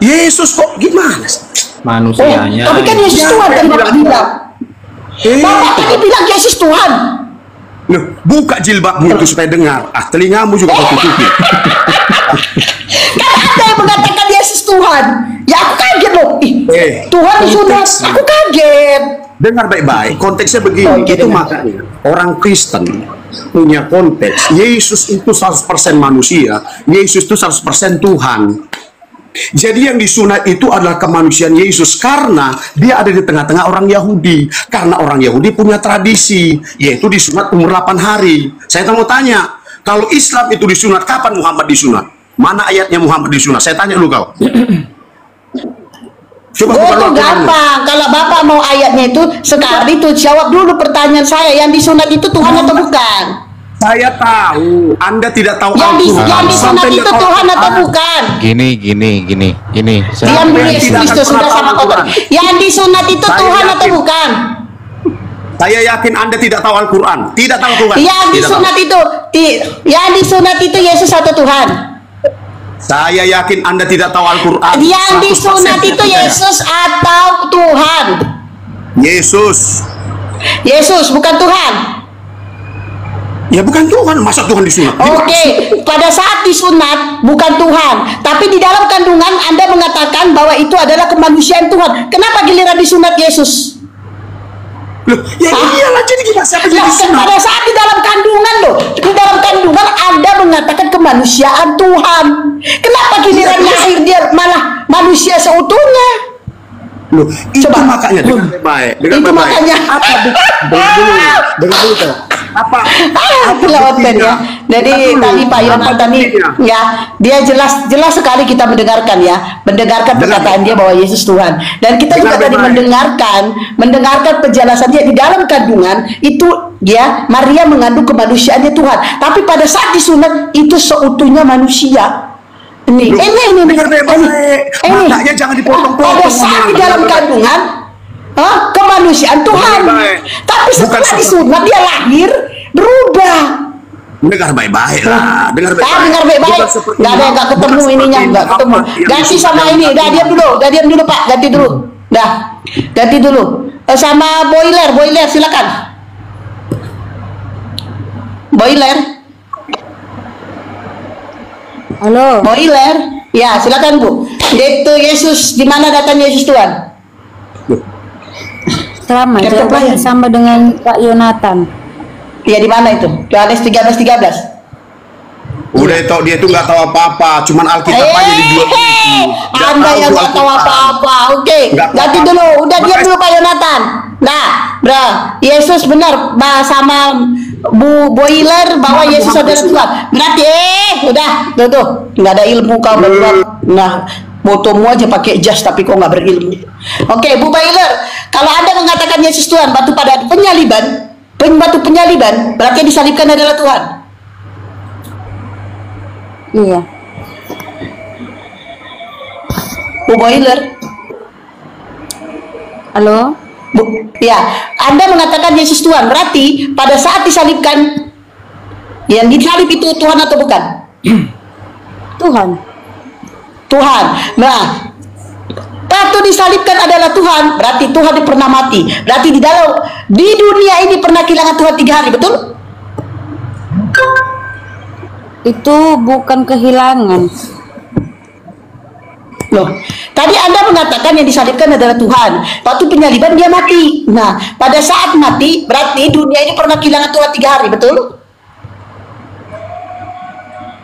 [SPEAKER 7] Yesus kok gimana?
[SPEAKER 5] Manusianya.
[SPEAKER 2] Tapi kan Yesus Tuhan kan Bapak bilang. Bapak tadi bilang Yesus Tuhan.
[SPEAKER 7] Loh, buka jilbabmu itu supaya dengar. Telingamu juga kau tutupi.
[SPEAKER 2] Kan ada yang mengatakan Yesus Tuhan. Ya aku kaget loh. Tuhan disunat. Aku kaget.
[SPEAKER 7] Dengar baik-baik. Konteksnya begini. Itu makanya orang Kristen punya konteks. Yesus itu 100% manusia. Yesus itu 100% Tuhan. Jadi yang disunat itu adalah kemanusiaan Yesus karena dia ada di tengah-tengah orang Yahudi. Karena orang Yahudi punya tradisi, yaitu disunat umur 8 hari. Saya mau tanya, kalau Islam itu disunat, kapan Muhammad disunat? Mana ayatnya Muhammad disunat? Saya tanya dulu kau. Coba
[SPEAKER 2] itu gampang. Kalau Bapak mau ayatnya itu, sekarang itu jawab dulu pertanyaan saya. Yang disunat itu Tuhan atau bukan?
[SPEAKER 7] Saya tahu, Anda tidak tahu
[SPEAKER 2] yang disunat itu Tuhan atau bukan?
[SPEAKER 1] Gini.
[SPEAKER 2] Diam dulu, Yesus Kristus sudah sama kotor. Yang disunat itu Tuhan atau bukan?
[SPEAKER 7] Saya yakin Anda tidak tahu Al-Quran. Tidak tahu Tuhan.
[SPEAKER 2] Yang disunat itu Yesus atau Tuhan?
[SPEAKER 7] Saya yakin Anda tidak tahu Al-Quran.
[SPEAKER 2] Yang disunat itu Yesus atau Tuhan?
[SPEAKER 7] Yesus.
[SPEAKER 2] Yesus, bukan Tuhan.
[SPEAKER 7] Ya bukan Tuhan, masa Tuhan disunat?
[SPEAKER 2] Oke, pada saat disunat bukan Tuhan, tapi di dalam kandungan Anda mengatakan bahwa itu adalah kemanusiaan Tuhan. Kenapa giliran disunat Yesus?
[SPEAKER 7] Loh, ya iyalah, jadi gimana siapa jadi disunat?
[SPEAKER 2] Pada saat di dalam kandungan loh, di dalam kandungan Anda mengatakan kemanusiaan Tuhan. Kenapa giliran lahir dia malah manusia seutuhnya?
[SPEAKER 7] Loh, itu makanya dengan baik.
[SPEAKER 2] Makanya
[SPEAKER 7] dengar dulu tuh. Apa
[SPEAKER 2] kelewatan ya. Jadi tadi Pak Yonatan tadi ya, dia jelas sekali kita mendengarkan perkataan dia bahwa Yesus Tuhan. Dan kita juga tadi mendengarkan penjelasannya di dalam kandungan itu ya Maria mengandung kemanusiaannya Tuhan. Tapi pada saat disunat itu seutuhnya manusia. Ini
[SPEAKER 7] makanya jangan dipotong-potong.
[SPEAKER 2] Pada saat di dalam kandungan kemanusiaan Tuhan. Tapi setelah disunat dia lahir berubah.
[SPEAKER 7] Dengar baik-baik lah. Dengar
[SPEAKER 2] baik-baik. Nggak ketemu ininya, nggak ketemu. Ganti sama ini. Udah diam dulu Pak. Ganti dulu. Sama boiler silakan. Boiler.
[SPEAKER 4] Halo.
[SPEAKER 2] Boiler. Ya, silakan Bu. Itu Yesus, di mana datanya Yesus Tuhan?
[SPEAKER 4] Sama, jawabannya sama dengan Pak Yonatan.
[SPEAKER 2] Dia di mana itu? Yohanes 13:13.
[SPEAKER 7] Udah tahu dia tuh nggak tahu apa-apa, cuman Alkitab aja dibuat.
[SPEAKER 2] Anda yang nggak tahu apa-apa. Oke, ganti dulu. Udah diam dulu Pak Yonatan. Nah, Yesus benar sama Bu Boiler bahwa Yesus adalah Tuhan. Berarti udah, tuh, nggak ada ilmu kau berdua. Nah, motomu aja pakai jas tapi kau nggak berilmu. Oke, Bu Boiler, kalau Anda mengatakan Yesus Tuhan, batu penyaliban, berarti yang disalibkan adalah Tuhan.
[SPEAKER 4] Iya.
[SPEAKER 2] Bu Boiler.
[SPEAKER 4] Halo?
[SPEAKER 2] Ya, Anda mengatakan Yesus Tuhan, berarti pada saat disalibkan, yang disalib itu Tuhan atau bukan?
[SPEAKER 4] Tuhan.
[SPEAKER 2] Tuhan. Nah, waktu disalibkan adalah Tuhan, berarti Tuhan pernah mati. Berarti di dunia ini pernah kehilangan Tuhan 3 hari, betul?
[SPEAKER 4] Itu bukan kehilangan.
[SPEAKER 2] Loh, tadi Anda mengatakan yang disalibkan adalah Tuhan. Waktu penyaliban dia mati. Nah, pada saat mati berarti dunia ini pernah kehilangan Tuhan 3 hari, betul?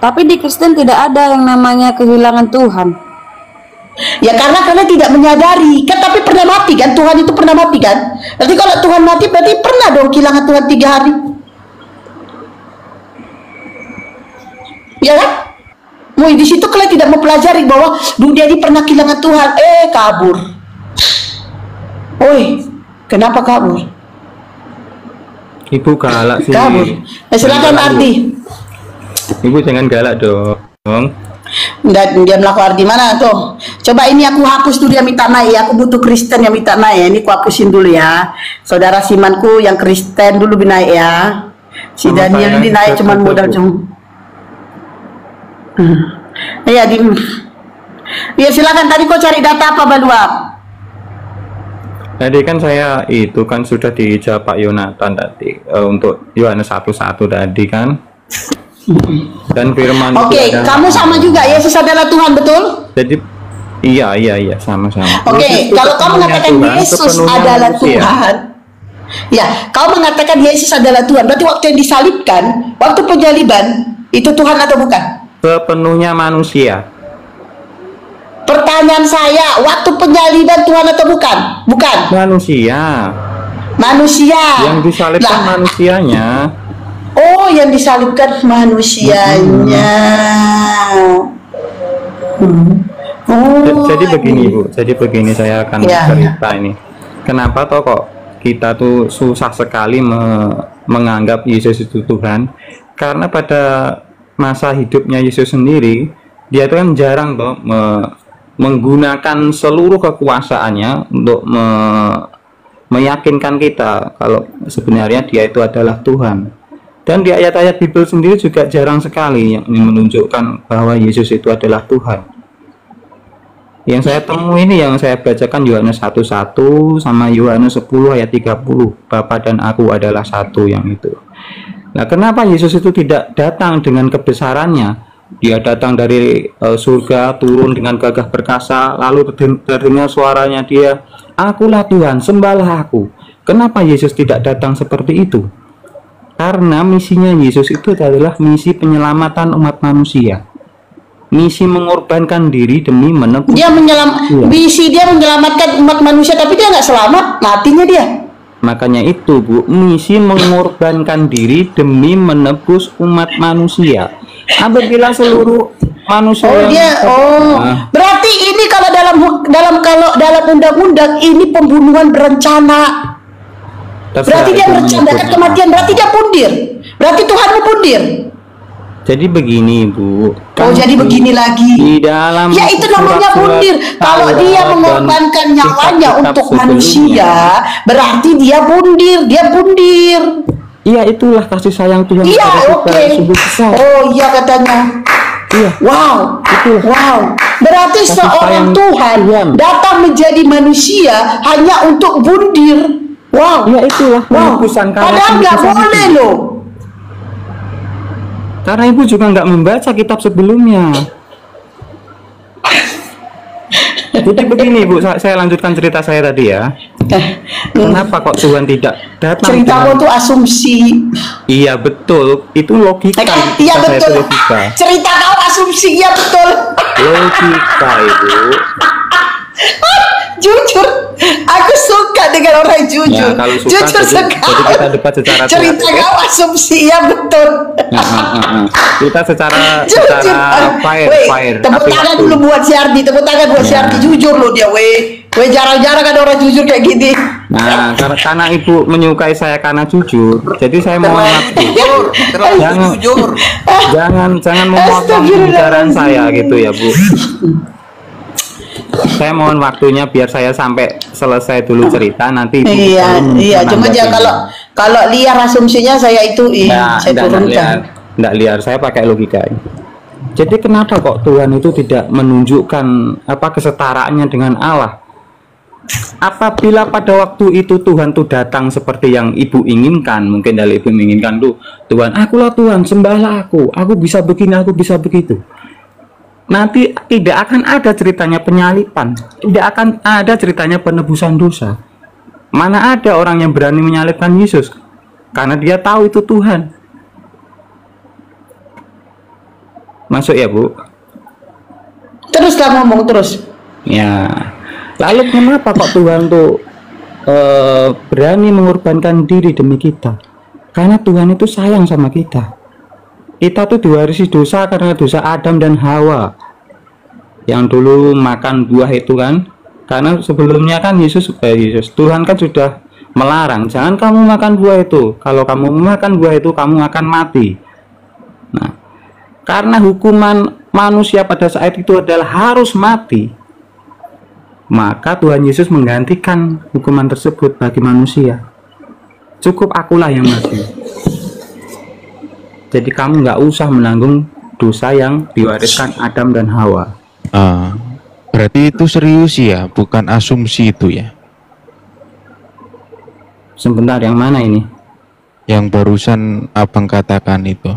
[SPEAKER 4] Tapi di Kristen tidak ada yang namanya kehilangan Tuhan.
[SPEAKER 2] Ya karena kalian tidak menyadari kan, tapi pernah mati kan, Tuhan itu pernah mati kan. Berarti kalau Tuhan mati berarti pernah dong kehilangan Tuhan 3 hari. Ya kan? Di situ kalian tidak mempelajari bahwa dunia ini pernah kehilangan Tuhan. Kabur. Kenapa kabur?
[SPEAKER 6] Ibu galak sih.
[SPEAKER 2] Kabur. Silakan Ardi.
[SPEAKER 6] Ibu jangan galak dong.
[SPEAKER 2] Dia melakukan Ardi mana tuh? Coba ini aku hapus dulu yang minta naik. Aku butuh Kristen yang minta naik. Ini aku hapusin dulu ya. Saudara Simanku yang Kristen dulu naik ya. Si
[SPEAKER 6] Sama
[SPEAKER 2] Daniel ini naik cuman modal Ya silakan, tadi kau cari data apa Baluap?
[SPEAKER 6] Tadi kan saya itu kan sudah dijawab Pak Yonatan tadi untuk Yohanes 1:1 tadi kan. Dan firman
[SPEAKER 2] Oke, kamu sama juga Yesus adalah Tuhan, betul?
[SPEAKER 6] Jadi iya sama-sama.
[SPEAKER 2] Oke, kalau kamu mengatakan Yesus adalah Tuhan, ya, kau mengatakan Yesus adalah Tuhan, berarti waktu yang disalibkan, waktu penyaliban itu Tuhan atau bukan?
[SPEAKER 6] Sepenuhnya manusia.
[SPEAKER 2] Pertanyaan saya, waktu penyaliban Tuhan atau bukan? Bukan. Manusia.
[SPEAKER 6] Yang disalibkan manusianya.
[SPEAKER 2] Oh, yang disalibkan manusianya.
[SPEAKER 6] Jadi begini Bu, saya akan cerita ini. Kenapa toh kok kita tuh susah sekali menganggap Yesus itu Tuhan? Karena pada masa hidupnya Yesus sendiri, dia itu kan jarang toh menggunakan seluruh kekuasaannya untuk meyakinkan kita kalau sebenarnya dia itu adalah Tuhan. Dan di ayat-ayat Bible sendiri juga jarang sekali yang menunjukkan bahwa Yesus itu adalah Tuhan. Yang saya temui ini, yang saya bacakan Yohanes 1:1 sama Yohanes 10 ayat 30, Bapa dan aku adalah satu, yang itu. Nah, kenapa Yesus itu tidak datang dengan kebesarannya? Dia datang dari surga, turun dengan gagah perkasa, lalu terdengar suaranya dia, "Akulah Tuhan, sembahlah aku." Kenapa Yesus tidak datang seperti itu? Karena misinya Yesus itu adalah misi penyelamatan umat manusia. Misi mengorbankan diri demi menebus.
[SPEAKER 2] Misi dia menyelamatkan umat manusia, tapi dia nggak selamat, matinya dia.
[SPEAKER 6] Makanya itu Bu, misi mengorbankan diri demi menebus umat manusia. Apabila seluruh manusia
[SPEAKER 2] berarti ini kalau dalam undang-undang ini pembunuhan berencana. Berarti dia merencanakan kematian, berarti dia pundir. Berarti Tuhan pundir.
[SPEAKER 6] Jadi begini Bu.
[SPEAKER 2] Jadi begini lagi.
[SPEAKER 6] Di dalam
[SPEAKER 2] itu namanya pundir. Kalau dia mengorbankan nyawanya untuk manusia, berarti dia pundir.
[SPEAKER 6] Iya, itulah kasih sayang Tuhan.
[SPEAKER 2] Iya, oke. Oh iya katanya.
[SPEAKER 6] Iya.
[SPEAKER 2] Wow. Berarti kasih seorang Tuhan datang menjadi manusia hanya untuk bundir. Wow.
[SPEAKER 6] Iya, itulah penebusan.
[SPEAKER 2] Padahal nggak boleh loh.
[SPEAKER 6] Karena Ibu juga nggak membaca kitab sebelumnya. Jadi begini Bu, saya lanjutkan cerita saya tadi ya. Kenapa kok Tuhan tidak datang?
[SPEAKER 2] Ceritamu itu asumsi.
[SPEAKER 6] Iya betul, itu logika.
[SPEAKER 2] Iya betul. Cerita kau asumsi, iya betul.
[SPEAKER 6] Logika Ibu.
[SPEAKER 2] Jujur, aku suka dengan orang jujur.
[SPEAKER 6] Ya, kalau suka,
[SPEAKER 2] Jujur
[SPEAKER 6] jadi
[SPEAKER 2] sekali.
[SPEAKER 6] kita debat secara
[SPEAKER 2] Cerita
[SPEAKER 6] sehat.
[SPEAKER 2] kau asumsi ya betul.
[SPEAKER 6] Kita secara
[SPEAKER 2] Jujur.
[SPEAKER 6] fair,
[SPEAKER 2] Weh, tepuk
[SPEAKER 6] tapi
[SPEAKER 2] tangan
[SPEAKER 6] waktu.
[SPEAKER 2] dulu buat si Ardi. Tepuk tangan buat si
[SPEAKER 6] Ya.
[SPEAKER 2] Ardi. Jujur loh dia, weh. Weh, jarang-jarang ada orang jujur kayak gini.
[SPEAKER 6] Nah, karena ibu menyukai saya karena jujur, jadi saya mohon maaf Bu. Jangan, jangan memotong pembicaraan saya gitu ya Bu. Saya mohon waktunya biar saya sampai selesai dulu cerita, nanti Ibu
[SPEAKER 2] Iya,
[SPEAKER 6] baru
[SPEAKER 2] iya. Cuma dia
[SPEAKER 6] menanggapinya.
[SPEAKER 2] kalau liar asumsinya saya itu saya turunkan.
[SPEAKER 6] Enggak liar, saya pakai logika. Jadi kenapa kok Tuhan itu tidak menunjukkan kesetaraannya dengan Allah? Apabila pada waktu itu Tuhan tuh datang seperti yang ibu inginkan, mungkin dari ibu menginginkan tuh, Tuhan, akulah Tuhan, sembahlah aku bisa begini, aku bisa begitu. Nanti tidak akan ada ceritanya penyalipan, tidak akan ada ceritanya penebusan dosa. Mana ada orang yang berani menyalibkan Yesus? Karena dia tahu itu Tuhan. Masuk ya Bu?
[SPEAKER 2] Teruslah ngomong terus.
[SPEAKER 6] Ya. Lalu kenapa kok Tuhan tuh berani mengorbankan diri demi kita? Karena Tuhan itu sayang sama kita. Kita tuh diwarisi dosa karena dosa Adam dan Hawa yang dulu makan buah itu kan. Karena sebelumnya kan Tuhan kan sudah melarang, jangan kamu makan buah itu. Kalau kamu makan buah itu kamu akan mati. Nah, karena hukuman manusia pada saat itu adalah harus mati, maka Tuhan Yesus menggantikan hukuman tersebut bagi manusia. Cukup akulah yang mati. Jadi kamu nggak usah menanggung dosa yang diwariskan Adam dan Hawa.
[SPEAKER 1] Berarti itu serius ya, bukan asumsi itu ya?
[SPEAKER 6] Sebentar, yang mana ini?
[SPEAKER 1] Yang barusan abang katakan itu.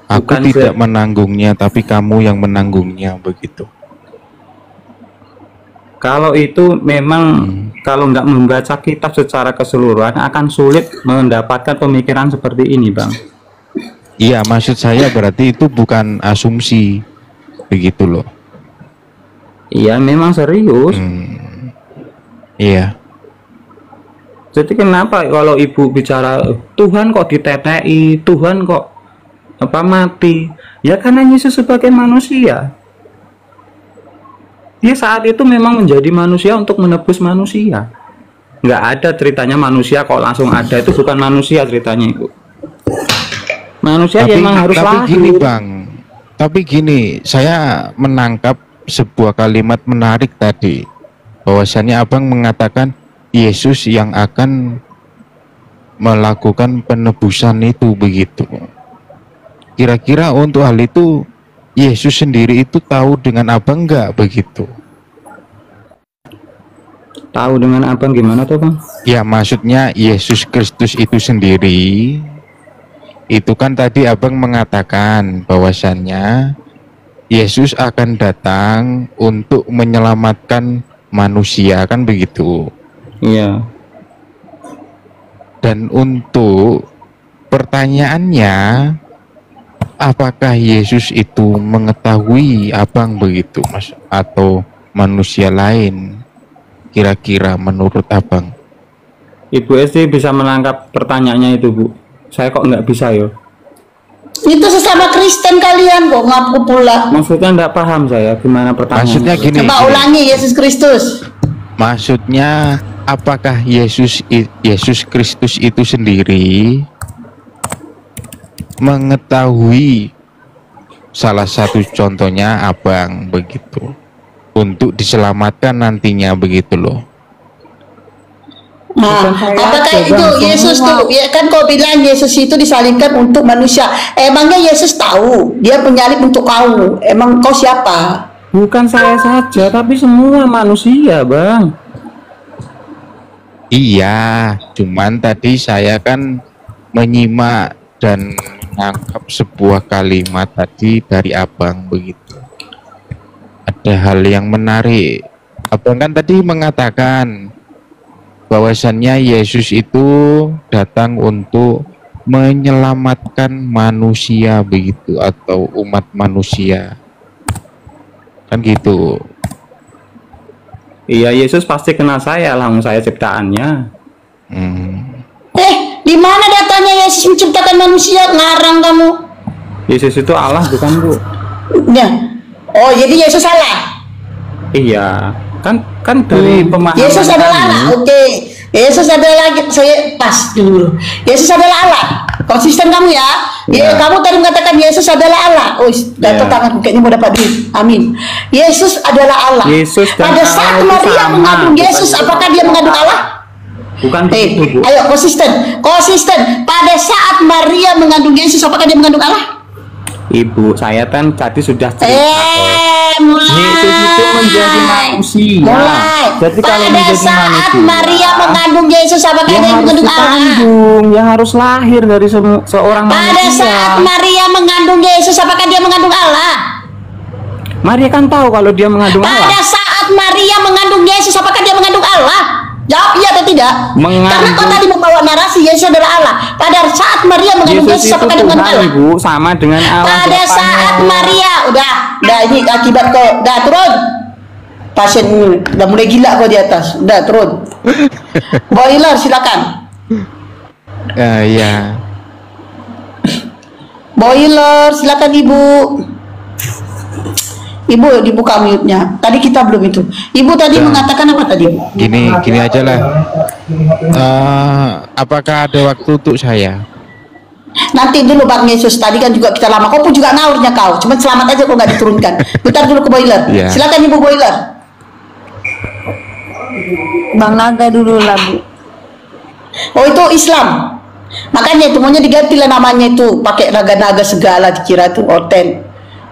[SPEAKER 1] Aku
[SPEAKER 6] Bukan
[SPEAKER 1] tidak menanggungnya, tapi kamu yang menanggungnya, begitu.
[SPEAKER 6] Kalau itu memang kalau nggak membaca kitab secara keseluruhan akan sulit mendapatkan pemikiran seperti ini, Bang.
[SPEAKER 1] Iya, maksud saya berarti itu bukan asumsi, begitu loh.
[SPEAKER 6] Iya, memang serius.
[SPEAKER 1] Iya.
[SPEAKER 6] Jadi kenapa kalau ibu bicara Tuhan kok ditetei, Tuhan kok mati? Ya karena Yesus sebagai manusia. Dia saat itu memang menjadi manusia untuk menebus manusia. Nggak ada ceritanya manusia kok langsung ada, itu bukan manusia ceritanya Ibu. Manusia memang harus lahir.
[SPEAKER 1] Gini Bang, tapi gini, saya menangkap sebuah kalimat menarik tadi, bahwasannya abang mengatakan Yesus yang akan melakukan penebusan itu, begitu. Kira-kira untuk hal itu Yesus sendiri itu tahu dengan abang enggak, begitu?
[SPEAKER 6] Tahu dengan abang gimana tuh Bang?
[SPEAKER 1] Ya maksudnya Yesus Kristus itu sendiri, itu kan tadi abang mengatakan bahwasannya Yesus akan datang untuk menyelamatkan manusia, kan begitu?
[SPEAKER 6] Iya.
[SPEAKER 1] Dan untuk pertanyaannya, apakah Yesus itu mengetahui abang, begitu Mas, atau manusia lain? Kira-kira menurut abang?
[SPEAKER 6] Ibu SD bisa menangkap pertanyaannya itu Bu. Saya kok nggak bisa yo.
[SPEAKER 2] Itu sesama Kristen kalian kok ngaku pula.
[SPEAKER 6] Maksudnya nggak paham saya gimana pertanyaannya.
[SPEAKER 1] Maksudnya gini,
[SPEAKER 2] Coba ulangi Yesus Kristus.
[SPEAKER 1] maksudnya apakah Yesus Kristus itu sendiri mengetahui, salah satu contohnya abang, begitu, untuk diselamatkan nantinya, begitu loh.
[SPEAKER 2] Nah, apakah itu Yesus tuh, ya kan kau bilang Yesus itu disalibkan untuk manusia. Emangnya Yesus tahu dia penyalib untuk kau? Emang kau siapa?
[SPEAKER 6] Bukan saya saja, tapi semua manusia, Bang.
[SPEAKER 1] Iya, cuman tadi saya kan menyimak dan menangkap sebuah kalimat tadi dari abang, begitu. Ada hal yang menarik. Abang kan tadi mengatakan bahwasannya Yesus itu datang untuk menyelamatkan manusia, begitu, atau umat manusia, kan gitu.
[SPEAKER 6] Iya, Yesus pasti kenal saya lah, saya ciptaannya.
[SPEAKER 2] Di mana datanya Yesus menciptakan manusia? Ngarang kamu.
[SPEAKER 6] Yesus itu Allah bukan, Bu?
[SPEAKER 2] Ya. Oh, jadi Yesus salah.
[SPEAKER 6] Iya, kan dari pemahaman
[SPEAKER 2] Yesus adalah
[SPEAKER 6] kami.
[SPEAKER 2] Allah. Oke. Yesus adalah, saya pas dulu. Yesus adalah Allah. Konsisten kamu ya.
[SPEAKER 6] Ya.
[SPEAKER 2] Kamu tadi mengatakan Yesus adalah Allah. Oh, jatuh
[SPEAKER 6] Ya.
[SPEAKER 2] tangan kayaknya mau dapat duit. Amin. Yesus adalah Allah.
[SPEAKER 6] Yesus dan
[SPEAKER 2] Pada
[SPEAKER 6] Allah
[SPEAKER 2] saat
[SPEAKER 6] itu
[SPEAKER 2] Maria
[SPEAKER 6] sama,
[SPEAKER 2] mengandung
[SPEAKER 6] bukan
[SPEAKER 2] Yesus,
[SPEAKER 6] itu.
[SPEAKER 2] apakah dia mengandung Allah?
[SPEAKER 6] Bukan itu, Bu.
[SPEAKER 2] Ayo konsisten. Pada saat Maria mengandung Yesus, apakah dia mengandung Allah?
[SPEAKER 6] Ibu, saya kan tadi sudah cerita.
[SPEAKER 2] Mulai.
[SPEAKER 6] Yesus itu menjadi manusia.
[SPEAKER 2] Mulai.
[SPEAKER 6] Jadi kalau
[SPEAKER 2] Pada
[SPEAKER 6] menjadi
[SPEAKER 2] saat
[SPEAKER 6] manusia,
[SPEAKER 2] Maria mengandung Yesus, apakah
[SPEAKER 6] yang
[SPEAKER 2] dia
[SPEAKER 6] harus
[SPEAKER 2] mengandung Allah?
[SPEAKER 6] dikandung, yang harus lahir dari seorang
[SPEAKER 2] Pada
[SPEAKER 6] manusia.
[SPEAKER 2] saat Maria mengandung Yesus, apakah dia mengandung Allah?
[SPEAKER 6] Maria kan tahu kalau dia mengandung
[SPEAKER 2] Pada
[SPEAKER 6] Allah.
[SPEAKER 2] saat Maria mengandung Yesus, apakah dia mengandung Allah? Jawab iya atau tidak? Karena kau tadi membawa narasi Yesus adalah Allah. Pada saat Maria mengandung
[SPEAKER 6] Yesus
[SPEAKER 2] Yesus,
[SPEAKER 6] itu
[SPEAKER 2] apakah dia mengandung
[SPEAKER 6] Tuhan,
[SPEAKER 2] Allah?
[SPEAKER 6] Ibu, sama dengan Allah.
[SPEAKER 2] Pada
[SPEAKER 6] Bapaknya.
[SPEAKER 2] saat Maria, udah ini akibat kau, udah turun. Pasien udah mulai gila kau di atas, udah turun. Boiler silakan.
[SPEAKER 1] Ya.
[SPEAKER 2] Boiler silakan Ibu. Ibu dibuka mute-nya. Tadi kita belum itu. Ibu tadi mengatakan apa tadi?
[SPEAKER 1] Gini aja lah. Apakah ada waktu untuk saya?
[SPEAKER 2] Nanti dulu Bang Yesus. Tadi kan juga kita lama. Kau pun juga ngawurnya kau. Cuma selamat aja kau nggak diturunkan. Bentar dulu ke boiler.
[SPEAKER 1] Iya.
[SPEAKER 2] Silakan Ibu boiler.
[SPEAKER 4] Bang Naga dulu lah, Bu.
[SPEAKER 2] Oh itu Islam. Makanya itu maunya diganti lah namanya itu. Pakai naga-naga segala dikira itu orten.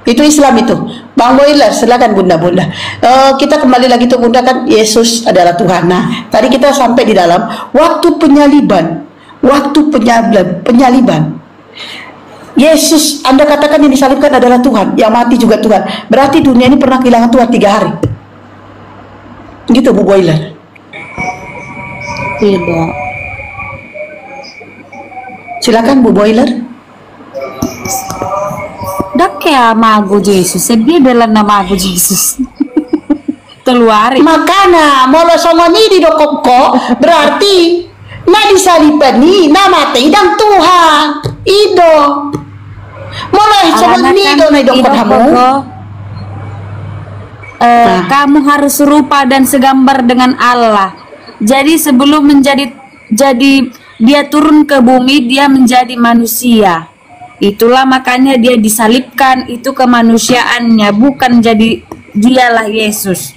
[SPEAKER 2] Itu Islam itu. Bang Boiler, silakan Bunda. Kita kembali lagi tuh Bunda, kan Yesus adalah Tuhan. Nah, tadi kita sampai di dalam waktu penyaliban. Yesus, Anda katakan yang disalibkan adalah Tuhan, yang mati juga Tuhan. Berarti dunia ini pernah kehilangan Tuhan 3 hari. Gitu Bu Boiler.
[SPEAKER 4] Tidak.
[SPEAKER 2] Silakan Bu Boiler.
[SPEAKER 4] Dak kayak mago Yesus, dia adalah nama aku Yesus. Teluari.
[SPEAKER 2] Makana molo songoni di dokoko berarti na disalipan ni na mati dan Tuhan ido molo songoni do na dokok kamu.
[SPEAKER 4] Kamu harus serupa dan segambar dengan Allah. Jadi sebelum jadi dia turun ke bumi, dia menjadi manusia. Itulah makanya dia disalibkan, itu kemanusiaannya, bukan jadi dialah Yesus.